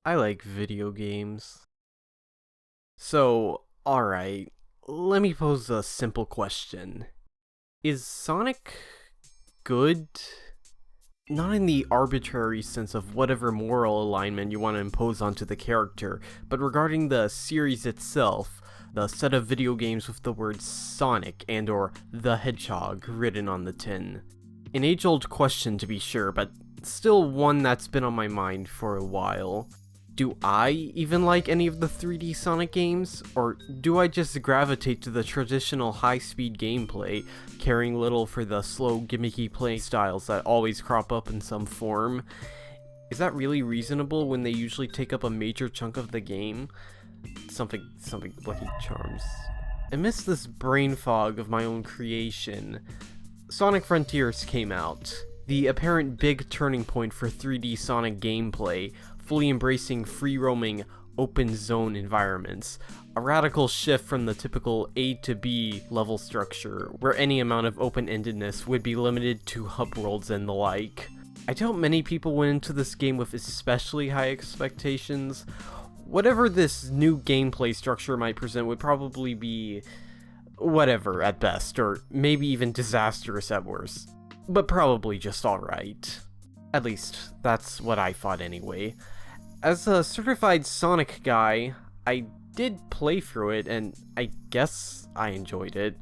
I like video games. So, alright, let me pose a simple question. Is Sonic good? Not in the arbitrary sense of whatever moral alignment you want to impose onto the character, but regarding the series itself, the set of video games with the words Sonic and or the Hedgehog written on the tin. An age-old question to be sure, but still one that's been on my mind for a while. Do I even like any of the 3D Sonic games, or do I just gravitate to the traditional high-speed gameplay, caring little for the slow, gimmicky play styles that always crop up in some form? Is that really reasonable when they usually take up a major chunk of the game? Something Lucky Charms. Amidst this brain fog of my own creation, Sonic Frontiers came out. The apparent big turning point for 3D Sonic gameplay, fully embracing free-roaming, open-zone environments, a radical shift from the typical A to B level structure, where any amount of open-endedness would be limited to hub worlds and the like. I doubt many people went into this game with especially high expectations. Whatever this new gameplay structure might present would probably be whatever at best, or maybe even disastrous at worst, but probably just alright. At least, that's what I thought anyway. As a certified Sonic guy, I did play through it, and I guess I enjoyed it.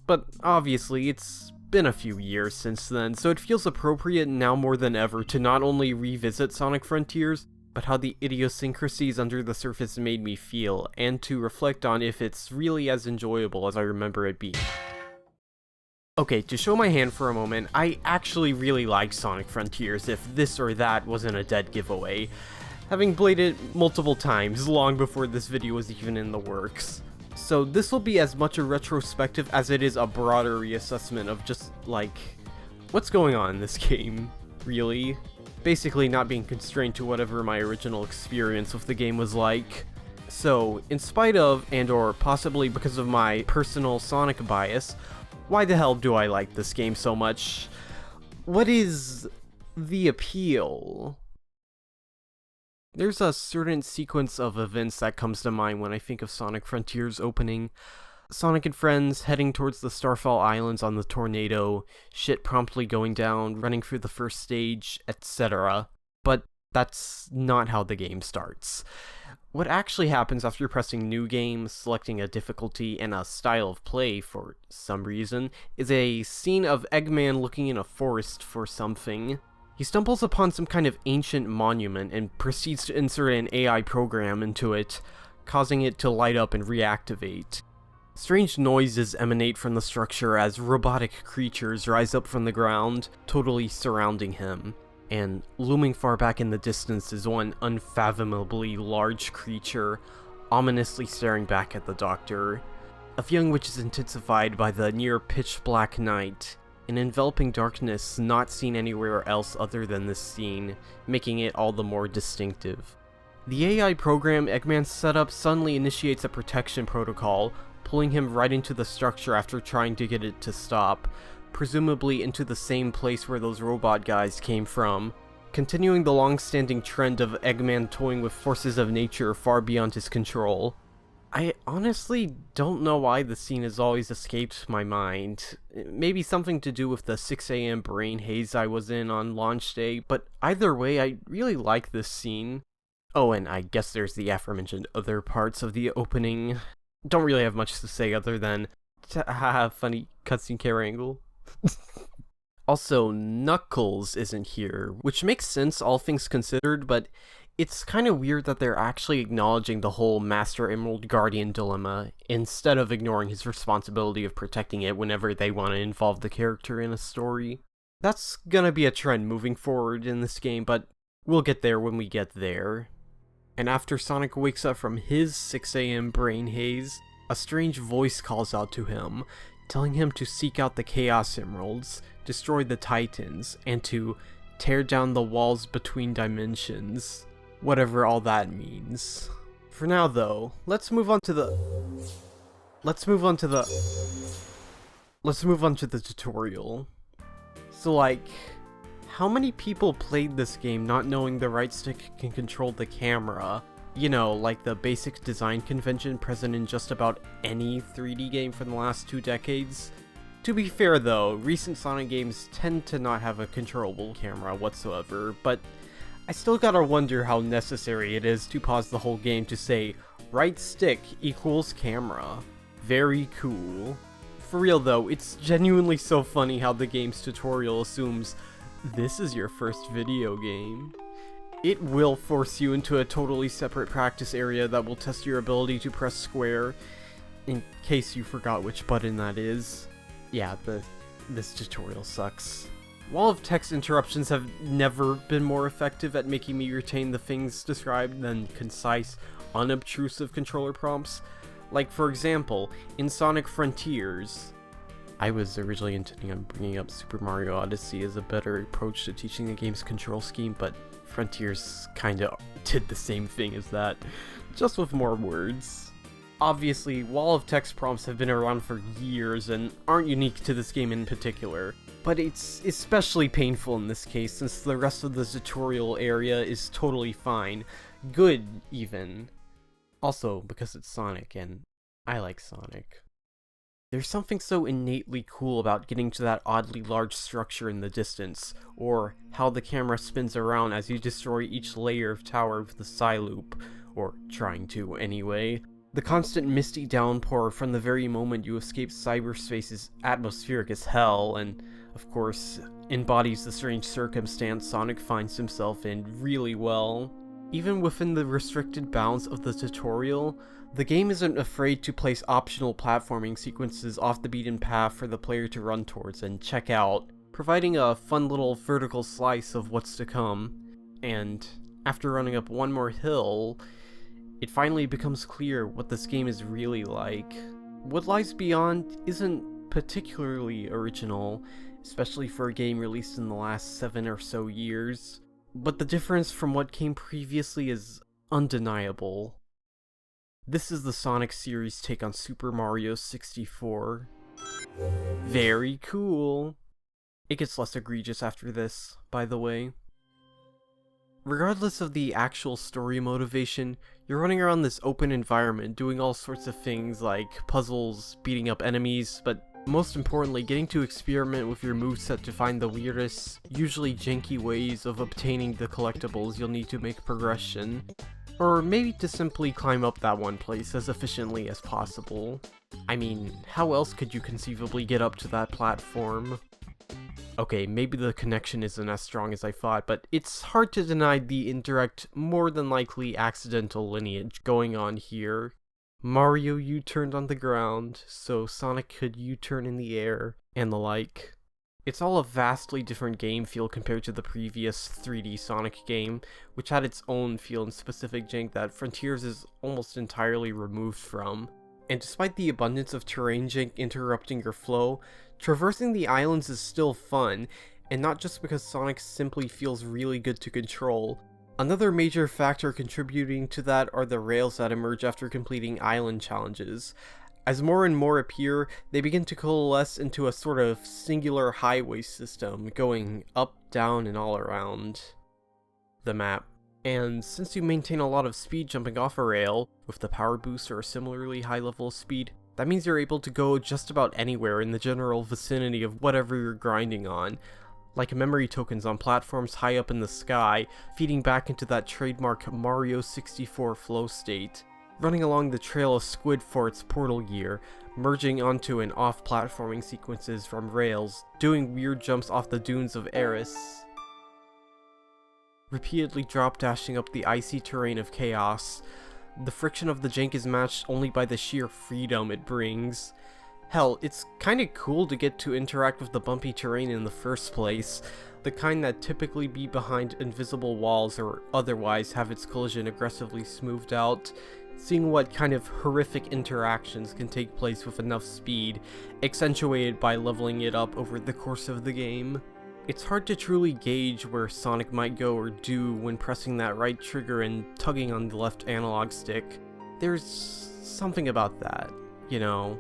But obviously, it's been a few years since then, so it feels appropriate now more than ever to not only revisit Sonic Frontiers, but how the idiosyncrasies under the surface made me feel, and to reflect on if it's really as enjoyable as I remember it being. Okay, to show my hand for a moment, I actually really like Sonic Frontiers if this or that wasn't a dead giveaway, having played it multiple times long before this video was even in the works. So this will be as much a retrospective as it is a broader reassessment of just, like, what's going on in this game, really? Basically not being constrained to whatever my original experience with the game was like. So, in spite of, and or possibly because of my personal Sonic bias, why the hell do I like this game so much? What is the appeal? There's a certain sequence of events that comes to mind when I think of Sonic Frontiers opening. Sonic and friends heading towards the Starfall Islands on the tornado, shit promptly going down, running through the first stage, etc. But that's not how the game starts. What actually happens after pressing New Game, selecting a difficulty and a style of play for some reason, is a scene of Eggman looking in a forest for something. He stumbles upon some kind of ancient monument and proceeds to insert an AI program into it, causing it to light up and reactivate. Strange noises emanate from the structure as robotic creatures rise up from the ground, totally surrounding him. And looming far back in the distance is one unfathomably large creature, ominously staring back at the Doctor. A feeling which is intensified by the near pitch-black night, an enveloping darkness not seen anywhere else other than this scene, making it all the more distinctive. The AI program Eggman set up suddenly initiates a protection protocol, pulling him right into the structure after trying to get it to stop, presumably into the same place where those robot guys came from, continuing the long-standing trend of Eggman toying with forces of nature far beyond his control. I honestly don't know why the scene has always escaped my mind. Maybe something to do with the 6 AM brain haze I was in on launch day, but either way, I really like this scene. Oh, and I guess there's the aforementioned other parts of the opening. Don't really have much to say other than, haha, funny cutscene camera angle. Also, Knuckles isn't here, which makes sense all things considered, but it's kind of weird that they're actually acknowledging the whole Master Emerald Guardian dilemma, instead of ignoring his responsibility of protecting it whenever they want to involve the character in a story. That's gonna be a trend moving forward in this game, but we'll get there when we get there. And after Sonic wakes up from his 6 AM brain haze, a strange voice calls out to him, telling him to seek out the Chaos Emeralds, destroy the Titans, and to tear down the walls between dimensions. Whatever all that means. For now though, let's move on to the tutorial. So like, how many people played this game not knowing the right stick can control the camera? You know, like the basic design convention present in just about any 3D game from the last 2 decades. To be fair though, recent Sonic games tend to not have a controllable camera whatsoever, but I still gotta wonder how necessary it is to pause the whole game to say, right stick equals camera. Very cool. For real though, it's genuinely so funny how the game's tutorial assumes this is your first video game. It will force you into a totally separate practice area that will test your ability to press square, in case you forgot which button that is. Yeah, this tutorial sucks. Wall of text interruptions have never been more effective at making me retain the things described than concise, unobtrusive controller prompts. Like, for example, in Sonic Frontiers. I was originally intending on bringing up Super Mario Odyssey as a better approach to teaching the game's control scheme, but Frontiers kinda did the same thing as that, just with more words. Obviously, wall of text prompts have been around for years and aren't unique to this game in particular, but it's especially painful in this case since the rest of the tutorial area is totally fine. Good, even. Also, because it's Sonic, and I like Sonic. There's something so innately cool about getting to that oddly large structure in the distance, or how the camera spins around as you destroy each layer of tower with the Psy-loop, or trying to anyway. The constant misty downpour from the very moment you escape cyberspace is atmospheric as hell, and, of course, embodies the strange circumstance Sonic finds himself in really well. Even within the restricted bounds of the tutorial, the game isn't afraid to place optional platforming sequences off the beaten path for the player to run towards and check out, providing a fun little vertical slice of what's to come. And after running up one more hill, it finally becomes clear what this game is really like. What lies beyond isn't particularly original, especially for a game released in the last 7 or so years, but the difference from what came previously is undeniable. This is the Sonic series take on Super Mario 64. Very cool. It gets less egregious after this, by the way. Regardless of the actual story motivation, you're running around this open environment doing all sorts of things like puzzles, beating up enemies, but most importantly, getting to experiment with your moveset to find the weirdest, usually janky ways of obtaining the collectibles you'll need to make progression. Or maybe to simply climb up that one place as efficiently as possible. I mean, how else could you conceivably get up to that platform? Okay, maybe the connection isn't as strong as I thought, but it's hard to deny the indirect, more than likely accidental lineage going on here. Mario U-turned on the ground, so Sonic could U-turn in the air, and the like. It's all a vastly different game feel compared to the previous 3D Sonic game, which had its own feel and specific jank that Frontiers is almost entirely removed from. And despite the abundance of terrain jank interrupting your flow, traversing the islands is still fun, and not just because Sonic simply feels really good to control. Another major factor contributing to that are the rails that emerge after completing island challenges. As more and more appear, they begin to coalesce into a sort of singular highway system, going up, down, and all around the map. And since you maintain a lot of speed jumping off a rail, with the power boost or a similarly high level of speed, that means you're able to go just about anywhere in the general vicinity of whatever you're grinding on, like memory tokens on platforms high up in the sky, feeding back into that trademark Mario 64 flow state. Running along the trail of Squid for its portal gear, merging onto and off platforming sequences from rails, doing weird jumps off the dunes of Eris, repeatedly drop dashing up the icy terrain of Chaos. The friction of the jank is matched only by the sheer freedom it brings. Hell, it's kinda cool to get to interact with the bumpy terrain in the first place, the kind that typically be behind invisible walls or otherwise have its collision aggressively smoothed out. Seeing what kind of horrific interactions can take place with enough speed, accentuated by leveling it up over the course of the game. It's hard to truly gauge where Sonic might go or do when pressing that right trigger and tugging on the left analog stick. There's something about that, you know.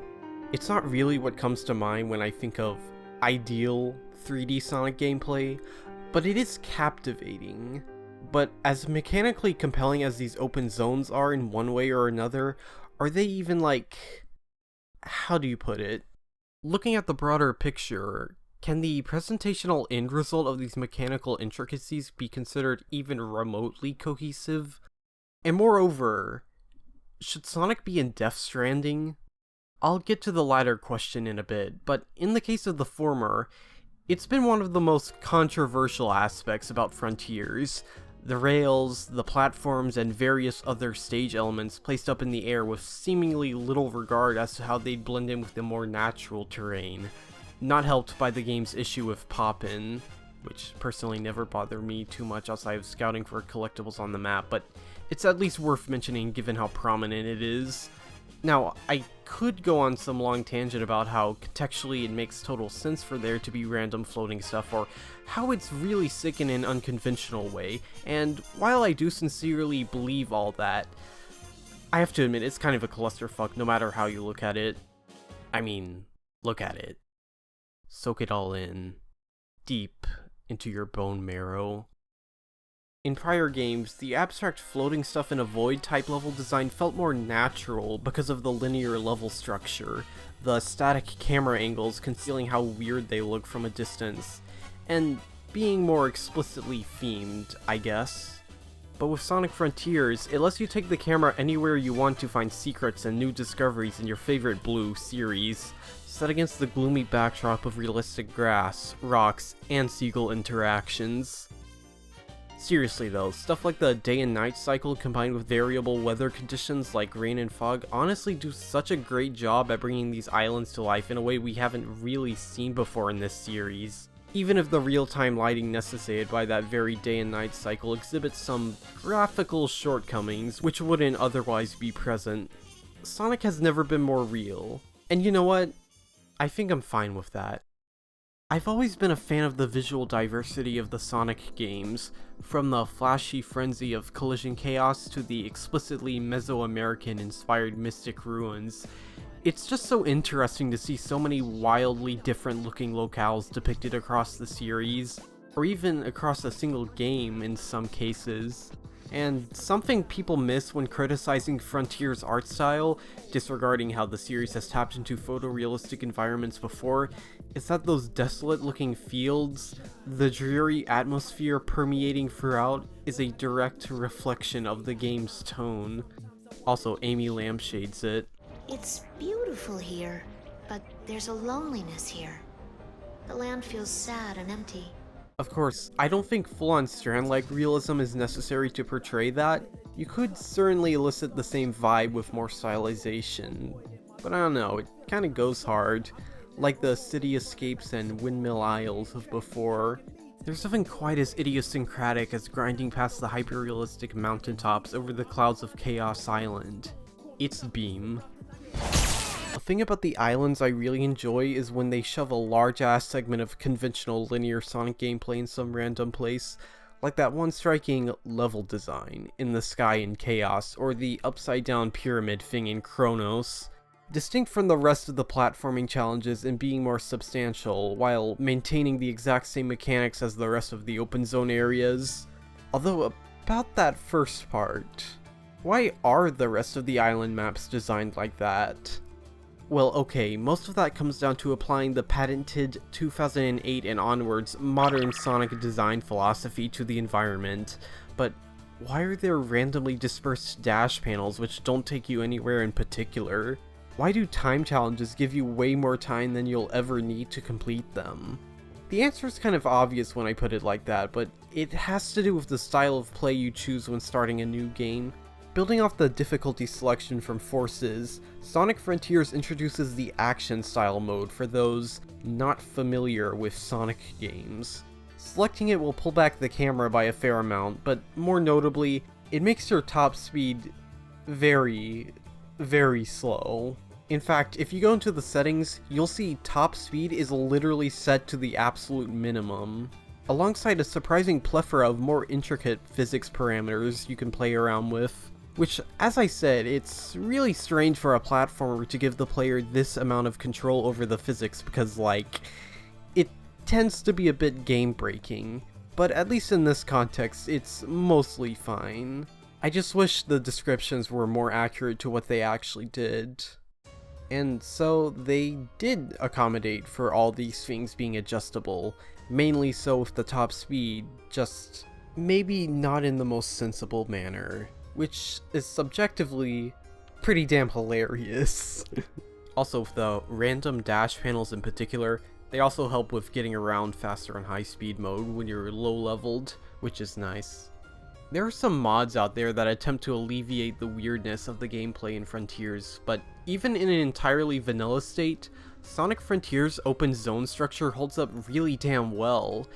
It's not really what comes to mind when I think of ideal 3D Sonic gameplay, but it is captivating. But as mechanically compelling as these open zones are in one way or another, are they even like... how do you put it? Looking at the broader picture, can the presentational end result of these mechanical intricacies be considered even remotely cohesive? And moreover, should Sonic be in Death Stranding? I'll get to the latter question in a bit, but in the case of the former, it's been one of the most controversial aspects about Frontiers. The rails, the platforms, and various other stage elements placed up in the air with seemingly little regard as to how they'd blend in with the more natural terrain. Not helped by the game's issue with pop-in, which personally never bothered me too much outside of scouting for collectibles on the map, but it's at least worth mentioning given how prominent it is. Now, I could go on some long tangent about how contextually it makes total sense for there to be random floating stuff, or how it's really sick in an unconventional way, and while I do sincerely believe all that, I have to admit it's kind of a clusterfuck no matter how you look at it. I mean, look at it. Soak it all in, deep into your bone marrow. In prior games, the abstract floating stuff in a void type level design felt more natural because of the linear level structure, the static camera angles concealing how weird they look from a distance, and being more explicitly themed, I guess. But with Sonic Frontiers, it lets you take the camera anywhere you want to find secrets and new discoveries in your favorite Blue series, set against the gloomy backdrop of realistic grass, rocks, and seagull interactions. Seriously though, stuff like the day and night cycle combined with variable weather conditions like rain and fog honestly do such a great job at bringing these islands to life in a way we haven't really seen before in this series. Even if the real-time lighting necessitated by that very day and night cycle exhibits some graphical shortcomings which wouldn't otherwise be present, Sonic has never been more real. And you know what? I think I'm fine with that. I've always been a fan of the visual diversity of the Sonic games, from the flashy frenzy of Collision Chaos to the explicitly Mesoamerican inspired Mystic Ruins. It's just so interesting to see so many wildly different looking locales depicted across the series, or even across a single game in some cases. And something people miss when criticizing Frontiers' art style, disregarding how the series has tapped into photorealistic environments before, is that those desolate looking fields, the dreary atmosphere permeating throughout, is a direct reflection of the game's tone. Also, Amy lampshades it. It's beautiful here, but there's a loneliness here. The land feels sad and empty. Of course, I don't think full-on Strand-like realism is necessary to portray that. You could certainly elicit the same vibe with more stylization, but I don't know, it kinda goes hard, like the city escapes and windmill isles of before. There's nothing quite as idiosyncratic as grinding past the hyper-realistic mountaintops over the clouds of Chaos Island. It's Beam. A thing about the islands I really enjoy is when they shove a large-ass segment of conventional linear Sonic gameplay in some random place, like that one striking level design in the sky in Chaos, or the upside-down pyramid thing in Chronos. Distinct from the rest of the platforming challenges in being more substantial, while maintaining the exact same mechanics as the rest of the open zone areas. Although, about that first part, why are the rest of the island maps designed like that? Well, okay, most of that comes down to applying the patented 2008 and onwards modern Sonic design philosophy to the environment, but why are there randomly dispersed dash panels which don't take you anywhere in particular? Why do time challenges give you way more time than you'll ever need to complete them? The answer is kind of obvious when I put it like that, but it has to do with the style of play you choose when starting a new game. Building off the difficulty selection from Forces, Sonic Frontiers introduces the action style mode for those not familiar with Sonic games. Selecting it will pull back the camera by a fair amount, but more notably, it makes your top speed very, very slow. In fact, if you go into the settings, you'll see top speed is literally set to the absolute minimum, alongside a surprising plethora of more intricate physics parameters you can play around with. Which, as I said, it's really strange for a platformer to give the player this amount of control over the physics because, like, it tends to be a bit game-breaking. but at least in this context, it's mostly fine. I just wish the descriptions were more accurate to what they actually did. And so they did accommodate for all these things being adjustable, mainly so with the top speed, just maybe not in the most sensible manner, which is subjectively pretty damn hilarious. Also, with the random dash panels in particular, they also help with getting around faster on high speed mode when you're low leveled, which is nice. There are some mods out there that attempt to alleviate the weirdness of the gameplay in Frontiers, but even in an entirely vanilla state, Sonic Frontiers' open zone structure holds up really damn well.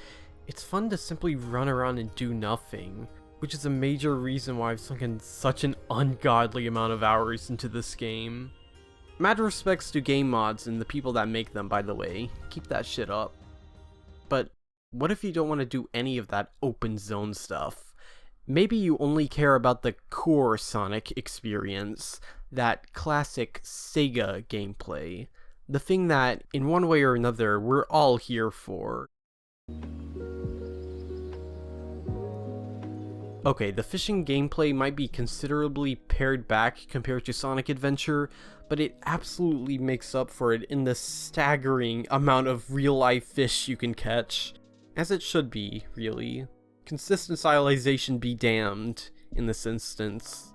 It's fun to simply run around and do nothing, which is a major reason why I've sunk in such an ungodly amount of hours into this game. Mad respects to game mods and the people that make them, by the way. Keep that shit up. But what if you don't want to do any of that open zone stuff? Maybe you only care about the core Sonic experience, that classic Sega gameplay, the thing that, in one way or another, we're all here for. Okay, the fishing gameplay might be considerably pared back compared to Sonic Adventure, but it absolutely makes up for it in the staggering amount of real-life fish you can catch. As it should be, really. Consistent stylization be damned, in this instance.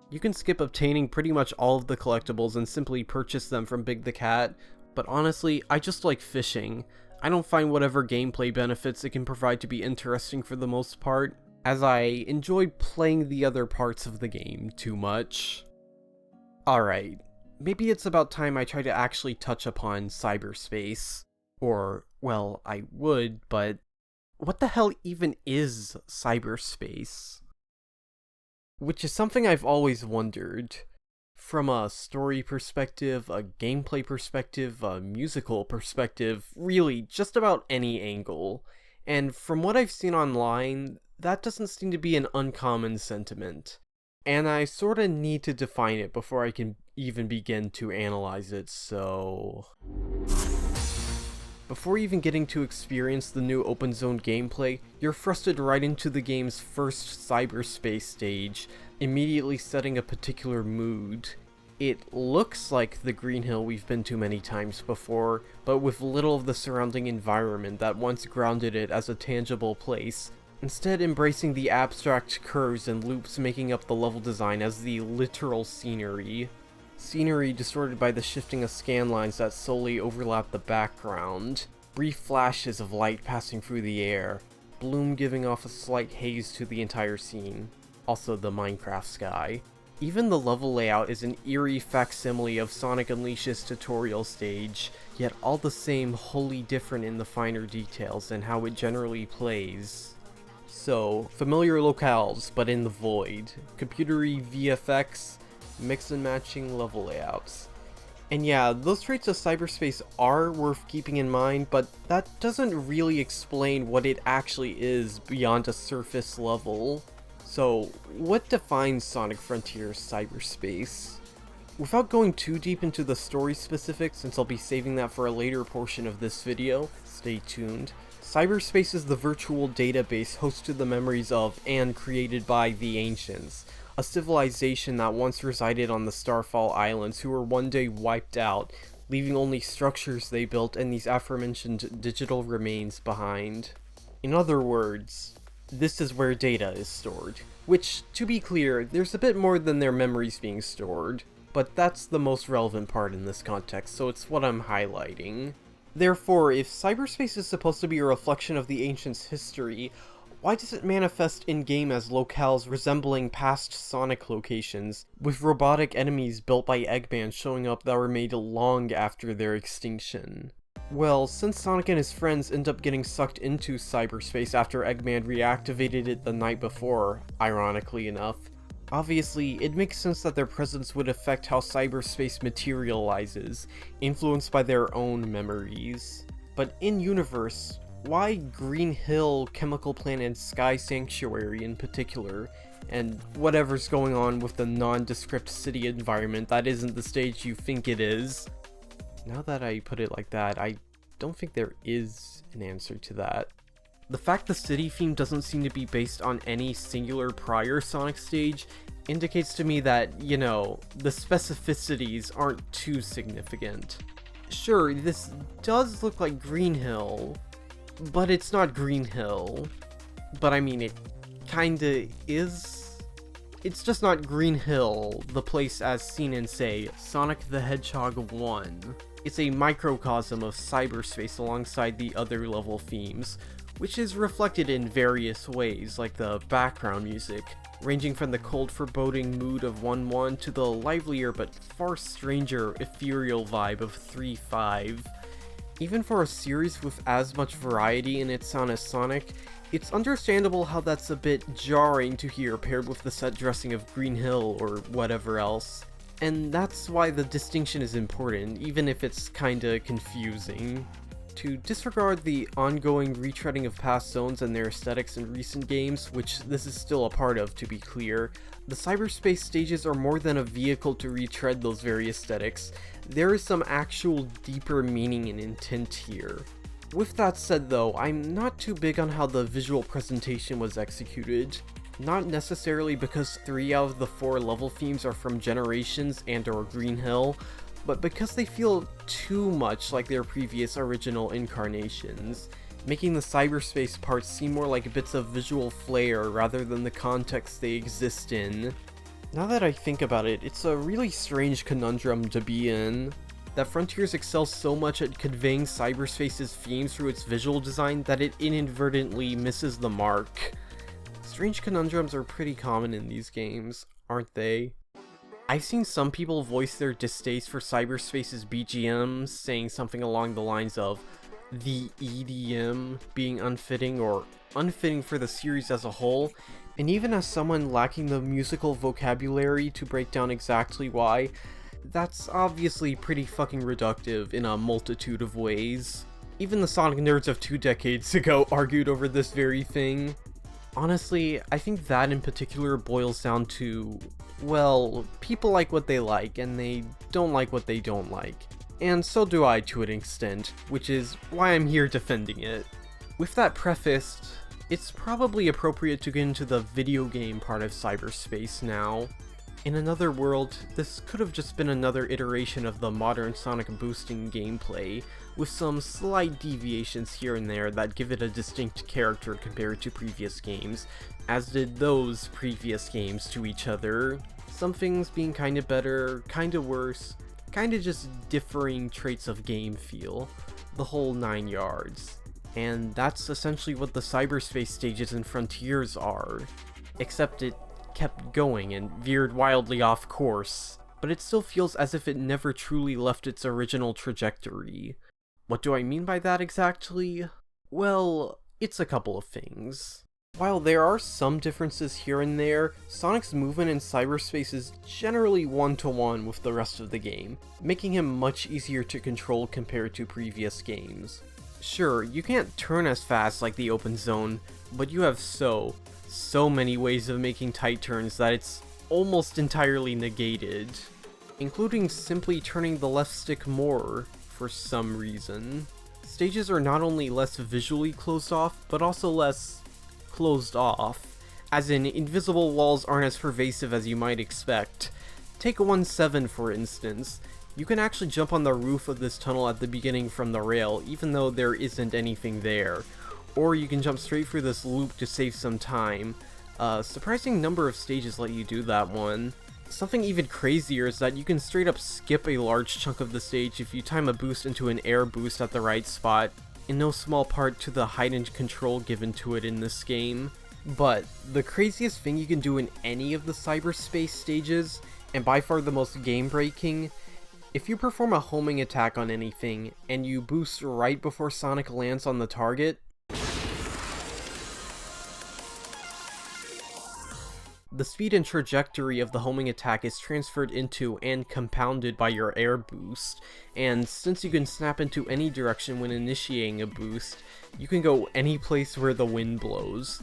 You can skip obtaining pretty much all of the collectibles and simply purchase them from Big the Cat, but honestly, I just like fishing. I don't find whatever gameplay benefits it can provide to be interesting for the most part, as I enjoy playing the other parts of the game too much. Alright, maybe it's about time I try to actually touch upon cyberspace. Or, well, I would, but what the hell even is cyberspace? Which is something I've always wondered. From a story perspective, a gameplay perspective, a musical perspective, really just about any angle. And from what I've seen online, that doesn't seem to be an uncommon sentiment. And I sorta need to define it before I can even begin to analyze it, so... Before even getting to experience the new open zone gameplay, you're thrusted right into the game's first cyberspace stage, immediately setting a particular mood. It looks like the Green Hill we've been to many times before, but with little of the surrounding environment that once grounded it as a tangible place, instead embracing the abstract curves and loops making up the level design as the literal scenery. Scenery distorted by the shifting of scan lines that solely overlap the background, brief flashes of light passing through the air, bloom giving off a slight haze to the entire scene, also the Minecraft sky. Even the level layout is an eerie facsimile of Sonic Unleashed's tutorial stage, yet all the same wholly different in the finer details and how it generally plays. So, familiar locales, but in the void, computery VFX, mix and matching level layouts. And yeah, those traits of cyberspace are worth keeping in mind, but that doesn't really explain what it actually is beyond a surface level. So, what defines Sonic Frontiers cyberspace? Without going too deep into the story specifics, since I'll be saving that for a later portion of this video, stay tuned. Cyberspace is the virtual database hosted to the memories of and created by the Ancients, a civilization that once resided on the Starfall Islands who were one day wiped out, leaving only structures they built and these aforementioned digital remains behind. In other words, this is where data is stored, which, to be clear, there's a bit more than their memories being stored, but that's the most relevant part in this context, so it's what I'm highlighting. Therefore, if cyberspace is supposed to be a reflection of the Ancients' history, why does it manifest in-game as locales resembling past Sonic locations, with robotic enemies built by Eggman showing up that were made long after their extinction? Well, since Sonic and his friends end up getting sucked into cyberspace after Eggman reactivated it the night before, ironically enough, obviously it makes sense that their presence would affect how cyberspace materializes, influenced by their own memories. But in-universe, why Green Hill, Chemical Planet, Sky Sanctuary in particular, and whatever's going on with the nondescript city environment that isn't the stage you think it is? Now that I put it like that, I don't think there is an answer to that. The fact the city theme doesn't seem to be based on any singular prior Sonic stage indicates to me that, you know, the specificities aren't too significant. Sure, this does look like Green Hill, but it's not Green Hill. But I mean, it kinda is. It's just not Green Hill, the place as seen in, say, Sonic the Hedgehog 1. It's a microcosm of cyberspace alongside the other level themes, which is reflected in various ways, like the background music, ranging from the cold foreboding mood of 1-1 to the livelier but far stranger ethereal vibe of 3-5. Even for a series with as much variety in its sound as Sonic, it's understandable how that's a bit jarring to hear paired with the set dressing of Green Hill or whatever else. And that's why the distinction is important, even if it's kinda confusing. To disregard the ongoing retreading of past zones and their aesthetics in recent games, which this is still a part of to be clear, the cyberspace stages are more than a vehicle to retread those very aesthetics. There is some actual deeper meaning and intent here. With that said though, I'm not too big on how the visual presentation was executed. Not necessarily because 3 out of the 4 level themes are from Generations and or Green Hill, but because they feel too much like their previous original incarnations, making the cyberspace parts seem more like bits of visual flair rather than the context they exist in. Now that I think about it, it's a really strange conundrum to be in. That Frontiers excels so much at conveying cyberspace's themes through its visual design that it inadvertently misses the mark. Strange conundrums are pretty common in these games, aren't they? I've seen some people voice their distaste for cyberspace's BGMs, saying something along the lines of the EDM being unfitting or unfitting for the series as a whole, and even as someone lacking the musical vocabulary to break down exactly why, that's obviously pretty fucking reductive in a multitude of ways. Even the Sonic nerds of 2 decades ago argued over this very thing. Honestly, I think that in particular boils down to, well, people like what they like, and they don't like what they don't like. And so do I to an extent, which is why I'm here defending it. With that prefaced, it's probably appropriate to get into the video game part of cyberspace now. In another world, this could have just been another iteration of the modern Sonic boosting gameplay, with some slight deviations here and there that give it a distinct character compared to previous games, as did those previous games to each other. Some things being kinda better, kinda worse, kinda just differing traits of game feel, the whole 9 yards. And that's essentially what the cyberspace stages in Frontiers are, except it kept going and veered wildly off course, but it still feels as if it never truly left its original trajectory. What do I mean by that exactly? Well, it's a couple of things. While there are some differences here and there, Sonic's movement in cyberspace is generally one-to-one with the rest of the game, making him much easier to control compared to previous games. Sure, you can't turn as fast like the open zone, but you have so many ways of making tight turns that it's almost entirely negated, including simply turning the left stick more for some reason. Stages are not only less visually closed off, but also less closed off, as in invisible walls aren't as pervasive as you might expect. Take 1-7 for instance. You can actually jump on the roof of this tunnel at the beginning from the rail, even though there isn't anything there. Or you can jump straight through this loop to save some time. A surprising number of stages let you do that one. Something even crazier is that you can straight up skip a large chunk of the stage if you time a boost into an air boost at the right spot, in no small part to the heightened control given to it in this game. But the craziest thing you can do in any of the cyberspace stages, and by far the most game-breaking, if you perform a homing attack on anything, and you boost right before Sonic lands on the target, the speed and trajectory of the homing attack is transferred into and compounded by your air boost, and since you can snap into any direction when initiating a boost, you can go any place where the wind blows.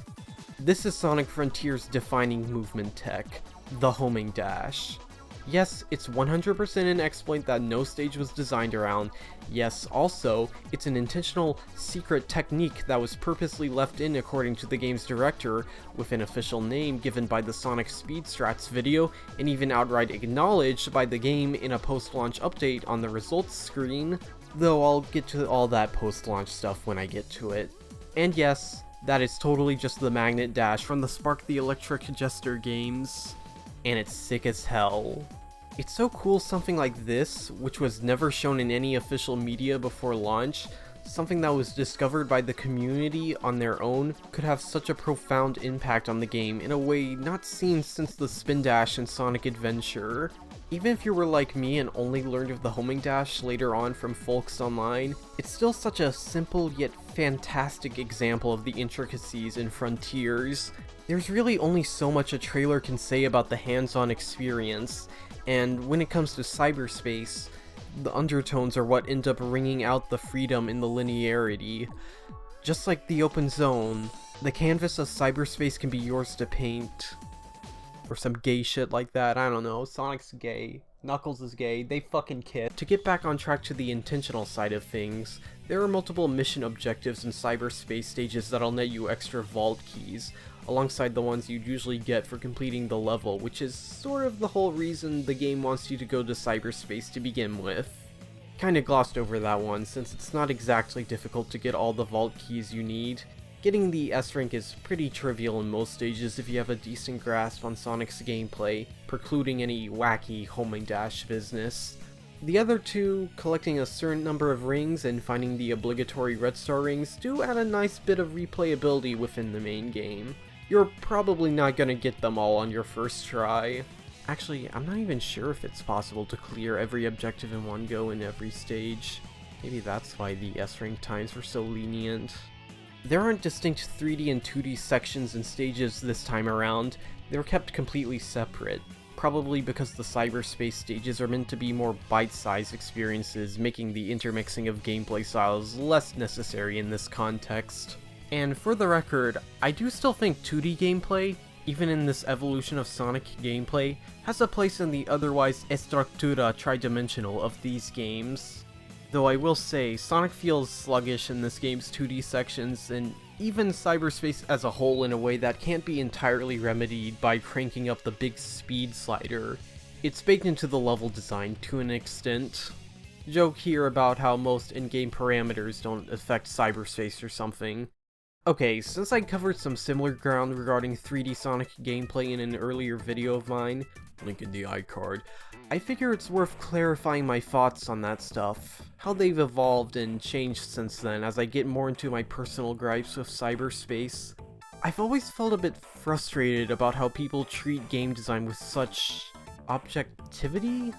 This is Sonic Frontiers' defining movement tech, the homing dash. Yes, it's 100% an exploit that no stage was designed around. Yes, also, it's an intentional secret technique that was purposely left in according to the game's director, with an official name given by the Sonic Speed Strats video, and even outright acknowledged by the game in a post-launch update on the results screen, though I'll get to all that post-launch stuff when I get to it. And yes, that is totally just the magnet dash from the Spark the Electric Jester games. And it's sick as hell. It's so cool something like this, which was never shown in any official media before launch, something that was discovered by the community on their own, could have such a profound impact on the game in a way not seen since the Spin Dash in Sonic Adventure. Even if you were like me and only learned of the homing dash later on from Folks Online, it's still such a simple yet fantastic example of the intricacies in Frontiers. There's really only so much a trailer can say about the hands-on experience, and when it comes to cyberspace, the undertones are what end up ringing out the freedom in the linearity. Just like the open zone, the canvas of cyberspace can be yours to paint. Or some gay shit like that, I don't know, Sonic's gay, Knuckles is gay, they fucking kiss. To get back on track to the intentional side of things, there are multiple mission objectives in cyberspace stages that'll net you extra vault keys, alongside the ones you'd usually get for completing the level, which is sort of the whole reason the game wants you to go to cyberspace to begin with. Kinda glossed over that one, since it's not exactly difficult to get all the vault keys you need. Getting the S rank is pretty trivial in most stages if you have a decent grasp on Sonic's gameplay, precluding any wacky homing dash business. The other two, collecting a certain number of rings and finding the obligatory red star rings, do add a nice bit of replayability within the main game. You're probably not gonna get them all on your first try. Actually, I'm not even sure if it's possible to clear every objective in one go in every stage. Maybe that's why the S rank times were so lenient. There aren't distinct 3D and 2D sections and stages this time around, they're kept completely separate. Probably because the cyberspace stages are meant to be more bite-sized experiences, making the intermixing of gameplay styles less necessary in this context. And for the record, I do still think 2D gameplay, even in this evolution of Sonic gameplay, has a place in the otherwise estructura tridimensional of these games. Though I will say, Sonic feels sluggish in this game's 2D sections, and even cyberspace as a whole in a way that can't be entirely remedied by cranking up the big speed slider. It's baked into the level design to an extent. Joke here about how most in-game parameters don't affect cyberspace or something. Okay, since I covered some similar ground regarding 3D Sonic gameplay in an earlier video of mine, link in the iCard, I figure it's worth clarifying my thoughts on that stuff, how they've evolved and changed since then as I get more into my personal gripes with cyberspace. I've always felt a bit frustrated about how people treat game design with such objectivity?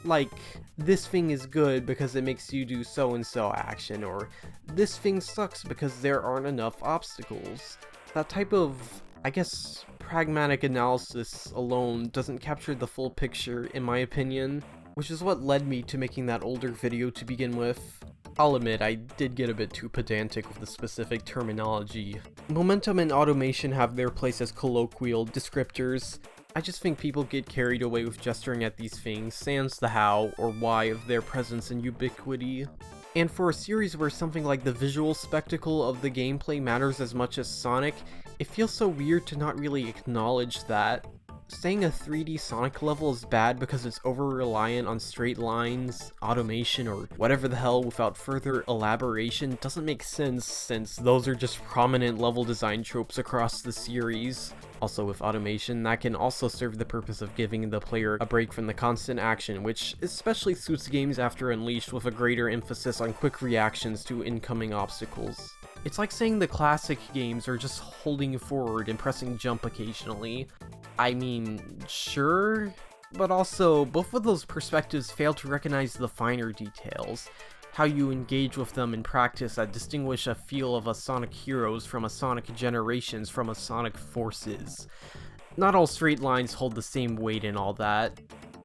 Like, this thing is good because it makes you do so-and-so action, or this thing sucks because there aren't enough obstacles. That type of, I guess, pragmatic analysis alone doesn't capture the full picture, in my opinion, which is what led me to making that older video to begin with. I'll admit, I did get a bit too pedantic with the specific terminology. Momentum and automation have their place as colloquial descriptors. I just think people get carried away with gesturing at these things, sans the how or why of their presence and ubiquity. And for a series where something like the visual spectacle of the gameplay matters as much as Sonic, it feels so weird to not really acknowledge that. Saying a 3D Sonic level is bad because it's over-reliant on straight lines, automation, or whatever the hell without further elaboration doesn't make sense, since those are just prominent level design tropes across the series. Also with automation, that can also serve the purpose of giving the player a break from the constant action, which especially suits games after Unleashed with a greater emphasis on quick reactions to incoming obstacles. It's like saying the classic games are just holding forward and pressing jump occasionally. I mean, sure, but also both of those perspectives fail to recognize the finer details, how you engage with them in practice that distinguish a feel of a Sonic Heroes from a Sonic Generations from a Sonic Forces. Not all straight lines hold the same weight and all that.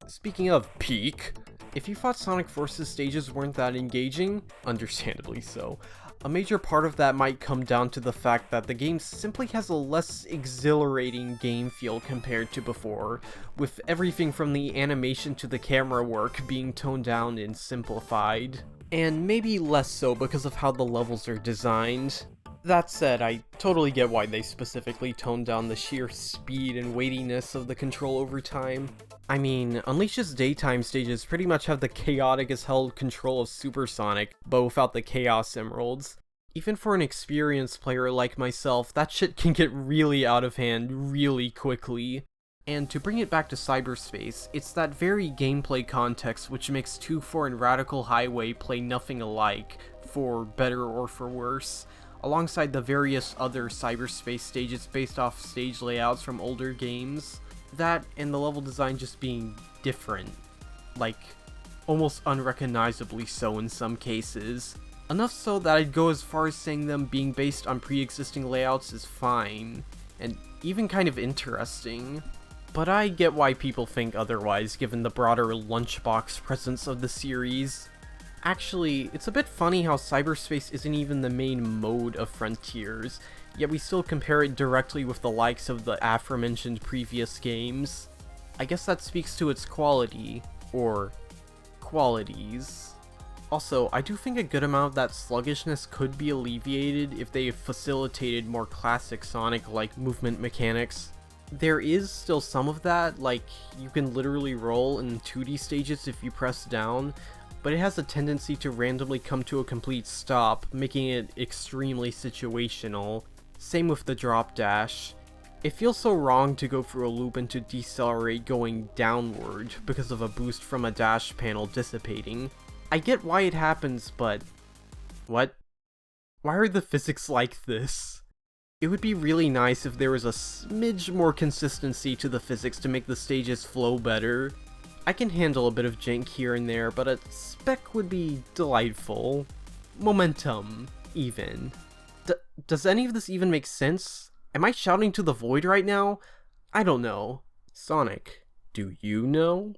Speaking of peak, if you thought Sonic Forces stages weren't that engaging, understandably so, A major part of that might come down to the fact that the game simply has a less exhilarating game feel compared to before, with everything from the animation to the camera work being toned down and simplified. And maybe less so because of how the levels are designed. That said, I totally get why they specifically toned down the sheer speed and weightiness of the control over time. I mean, Unleash's daytime stages pretty much have the chaotic as hell control of Supersonic, but without the Chaos Emeralds. Even for an experienced player like myself, that shit can get really out of hand really quickly. And to bring it back to cyberspace, it's that very gameplay context which makes 2-4 and Radical Highway play nothing alike, for better or for worse, alongside the various other cyberspace stages based off stage layouts from older games. That and the level design just being different, like almost unrecognizably so in some cases. Enough so that I'd go as far as saying them being based on pre-existing layouts is fine, and even kind of interesting. But I get why people think otherwise given the broader lunchbox presence of the series. Actually, it's a bit funny how cyberspace isn't even the main mode of Frontiers, yet we still compare it directly with the likes of the aforementioned previous games. I guess that speaks to its quality, or qualities. Also, I do think a good amount of that sluggishness could be alleviated if they facilitated more classic Sonic-like movement mechanics. There is still some of that, like you can literally roll in 2D stages if you press down, but it has a tendency to randomly come to a complete stop, making it extremely situational. Same with the drop dash. It feels so wrong to go through a loop and to decelerate going downward because of a boost from a dash panel dissipating. I get why it happens, but... what? Why are the physics like this? It would be really nice if there was a smidge more consistency to the physics to make the stages flow better. I can handle a bit of jank here and there, but a spec would be delightful. Momentum, even. Does any of this even make sense? Am I shouting to the void right now? I don't know. Sonic, do you know?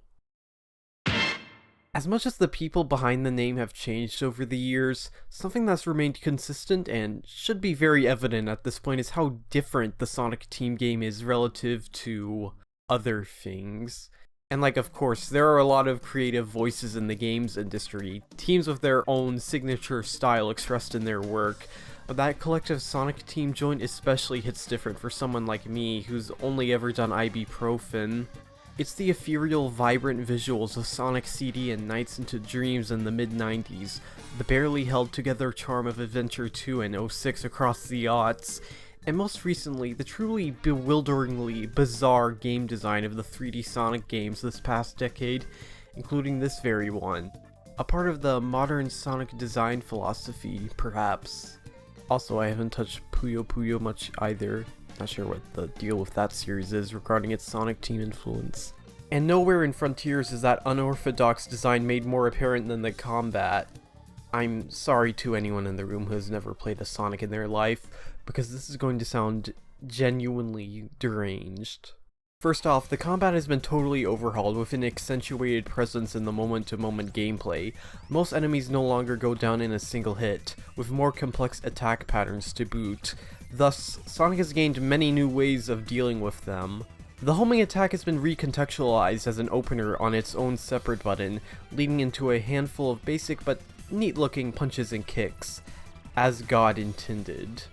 As much as the people behind the name have changed over the years, something that's remained consistent and should be very evident at this point is how different the Sonic Team game is relative to other things. And like, of course, there are a lot of creative voices in the games industry, teams with their own signature style expressed in their work, but that collective Sonic Team joint especially hits different for someone like me who's only ever done ibuprofen. It's the ethereal, vibrant visuals of Sonic CD and Nights into Dreams in the mid-90s, the barely held together charm of Adventure 2 and 06 across the aughts, and most recently, the truly bewilderingly bizarre game design of the 3D Sonic games this past decade, including this very one. A part of the modern Sonic design philosophy, perhaps. Also, I haven't touched Puyo Puyo much either. Not sure what the deal with that series is regarding its Sonic Team influence. And nowhere in Frontiers is that unorthodox design made more apparent than the combat. I'm sorry to anyone in the room who has never played a Sonic in their life, because this is going to sound genuinely deranged. First off, the combat has been totally overhauled with an accentuated presence in the moment-to-moment gameplay. Most enemies no longer go down in a single hit, with more complex attack patterns to boot. Thus, Sonic has gained many new ways of dealing with them. The homing attack has been recontextualized as an opener on its own separate button, leading into a handful of basic but neat-looking punches and kicks, as God intended.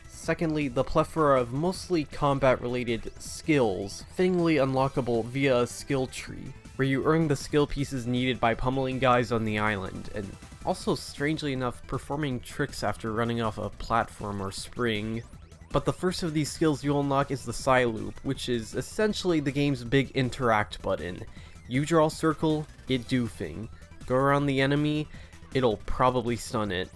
Secondly, the plethora of mostly combat-related skills, fittingly unlockable via a skill tree, where you earn the skill pieces needed by pummeling guys on the island, and also, strangely enough, performing tricks after running off a platform or spring. But the first of these skills you'll unlock is the Psy Loop, which is essentially the game's big interact button. You draw a circle, it do thing. Go around the enemy, it'll probably stun it.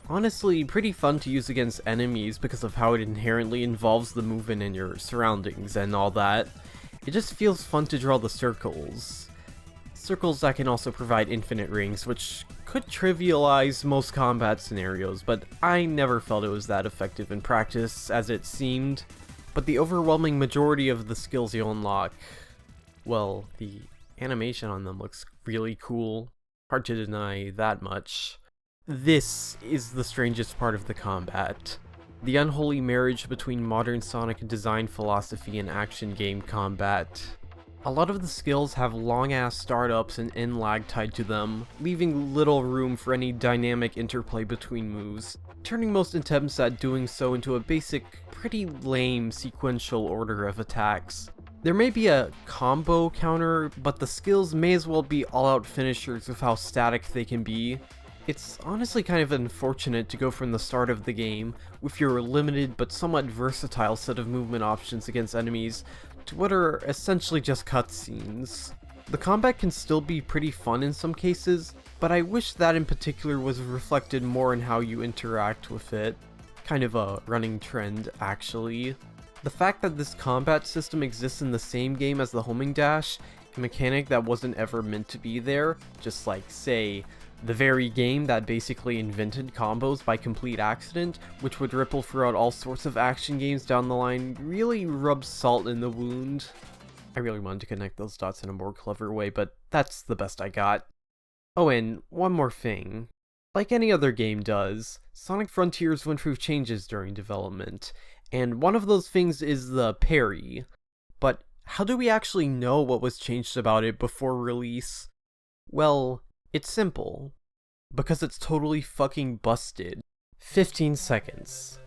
Honestly, pretty fun to use against enemies because of how it inherently involves the movement in your surroundings and all that. It just feels fun to draw the circles. Circles that can also provide infinite rings, which could trivialize most combat scenarios, but I never felt it was that effective in practice as it seemed. But the overwhelming majority of the skills you'll unlock, well, the animation on them looks really cool. Hard to deny that much. This is the strangest part of the combat. The unholy marriage between modern Sonic design philosophy and action game combat. A lot of the skills have long-ass startups and end lag tied to them, leaving little room for any dynamic interplay between moves, turning most attempts at doing so into a basic, pretty lame sequential order of attacks. There may be a combo counter, but the skills may as well be all-out finishers with how static they can be. It's honestly kind of unfortunate to go from the start of the game, with your limited but somewhat versatile set of movement options against enemies, to what are essentially just cutscenes. The combat can still be pretty fun in some cases, but I wish that in particular was reflected more in how you interact with it. Kind of a running trend, actually. The fact that this combat system exists in the same game as the homing dash, a mechanic that wasn't ever meant to be there, just like, say, the very game that basically invented combos by complete accident, which would ripple throughout all sorts of action games down the line, really rubs salt in the wound. I really wanted to connect those dots in a more clever way, but that's the best I got. Oh, and one more thing. Like any other game does, Sonic Frontiers went through changes during development, and one of those things is the parry. But how do we actually know what was changed about it before release? Well, it's simple. Because it's totally fucking busted. 15 seconds.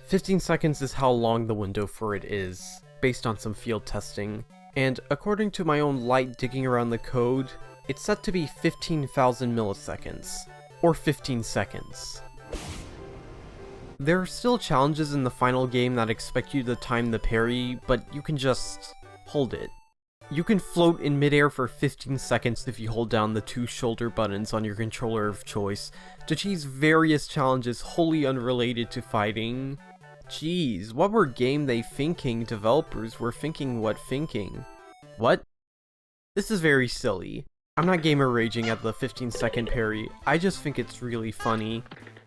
15 seconds is how long the window for it is, based on some field testing. And according to my own light digging around the code, it's set to be 15,000 milliseconds. Or 15 seconds. There are still challenges in the final game that expect you to time the parry, but you can just hold it. You can float in midair for 15 seconds if you hold down the two shoulder buttons on your controller of choice to cheese various challenges wholly unrelated to fighting. Jeez, what were game they thinking developers were thinking what thinking? What? This is very silly. I'm not gamer raging at the 15-second parry, I just think it's really funny.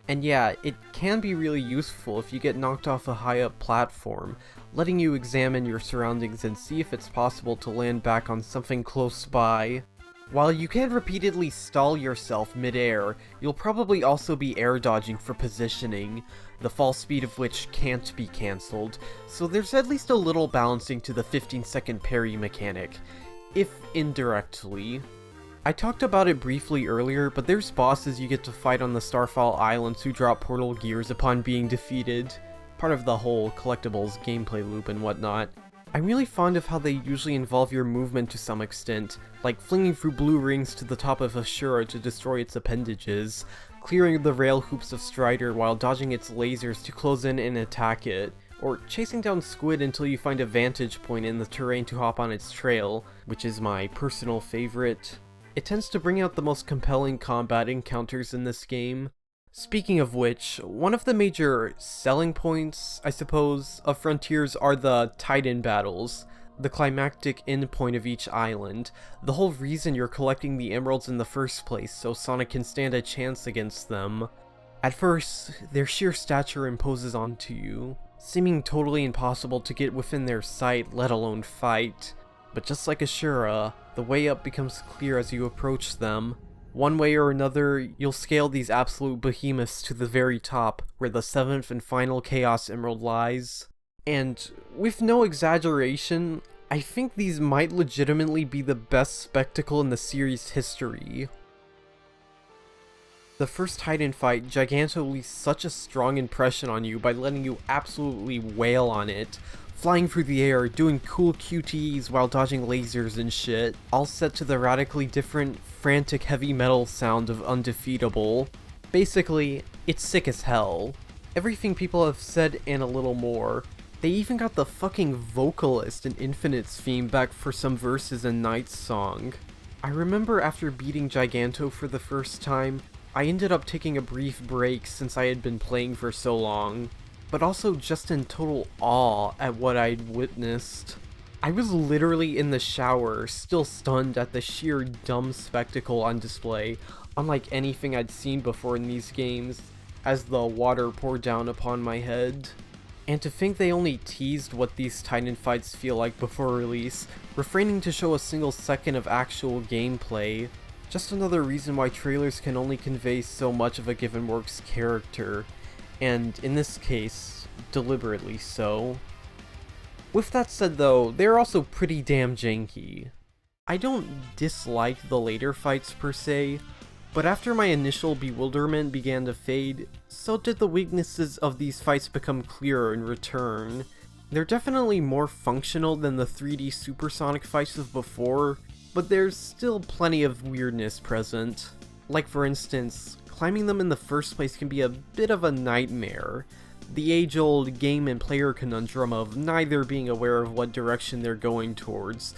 And yeah, it can be really useful if you get knocked off a high-up platform, letting you examine your surroundings and see if it's possible to land back on something close by. While you can repeatedly stall yourself mid-air, you'll probably also be air dodging for positioning, the fall speed of which can't be cancelled, so there's at least a little balancing to the 15-second parry mechanic, if indirectly. I talked about it briefly earlier, but there's bosses you get to fight on the Starfall Islands who drop portal gears upon being defeated, part of the whole collectibles gameplay loop and whatnot. I'm really fond of how they usually involve your movement to some extent, like flinging through blue rings to the top of Ashura to destroy its appendages, clearing the rail hoops of Strider while dodging its lasers to close in and attack it, or chasing down Squid until you find a vantage point in the terrain to hop on its trail, which is my personal favorite. It tends to bring out the most compelling combat encounters in this game. Speaking of which, one of the major selling points, I suppose, of Frontiers are the Titan battles, the climactic endpoint of each island, the whole reason you're collecting the emeralds in the first place so Sonic can stand a chance against them. At first, their sheer stature imposes onto you, seeming totally impossible to get within their sight, let alone fight. But just like Ashura, the way up becomes clear as you approach them. One way or another, you'll scale these absolute behemoths to the very top, where the 7th and final Chaos Emerald lies. And, with no exaggeration, I think these might legitimately be the best spectacle in the series' history. The first Titan fight, Giganto leaves such a strong impression on you by letting you absolutely wail on it, flying through the air, doing cool QTEs while dodging lasers and shit, all set to the radically different, frantic heavy metal sound of Undefeatable. Basically, it's sick as hell. Everything people have said and a little more. They even got the fucking vocalist in Infinite's theme back for some verses in Knight's song. I remember after beating Giganto for the first time, I ended up taking a brief break since I had been playing for so long, but also just in total awe at what I'd witnessed. I was literally in the shower, still stunned at the sheer dumb spectacle on display, unlike anything I'd seen before in these games, as the water poured down upon my head. And to think they only teased what these Titan fights feel like before release, refraining to show a single second of actual gameplay. Just another reason why trailers can only convey so much of a given work's character, and in this case, deliberately so. With that said though, they're also pretty damn janky. I don't dislike the later fights per se, but after my initial bewilderment began to fade, so did the weaknesses of these fights become clearer in return. They're definitely more functional than the 3D supersonic fights of before, but there's still plenty of weirdness present. Like for instance, climbing them in the first place can be a bit of a nightmare. The age-old game and player conundrum of neither being aware of what direction they're going towards.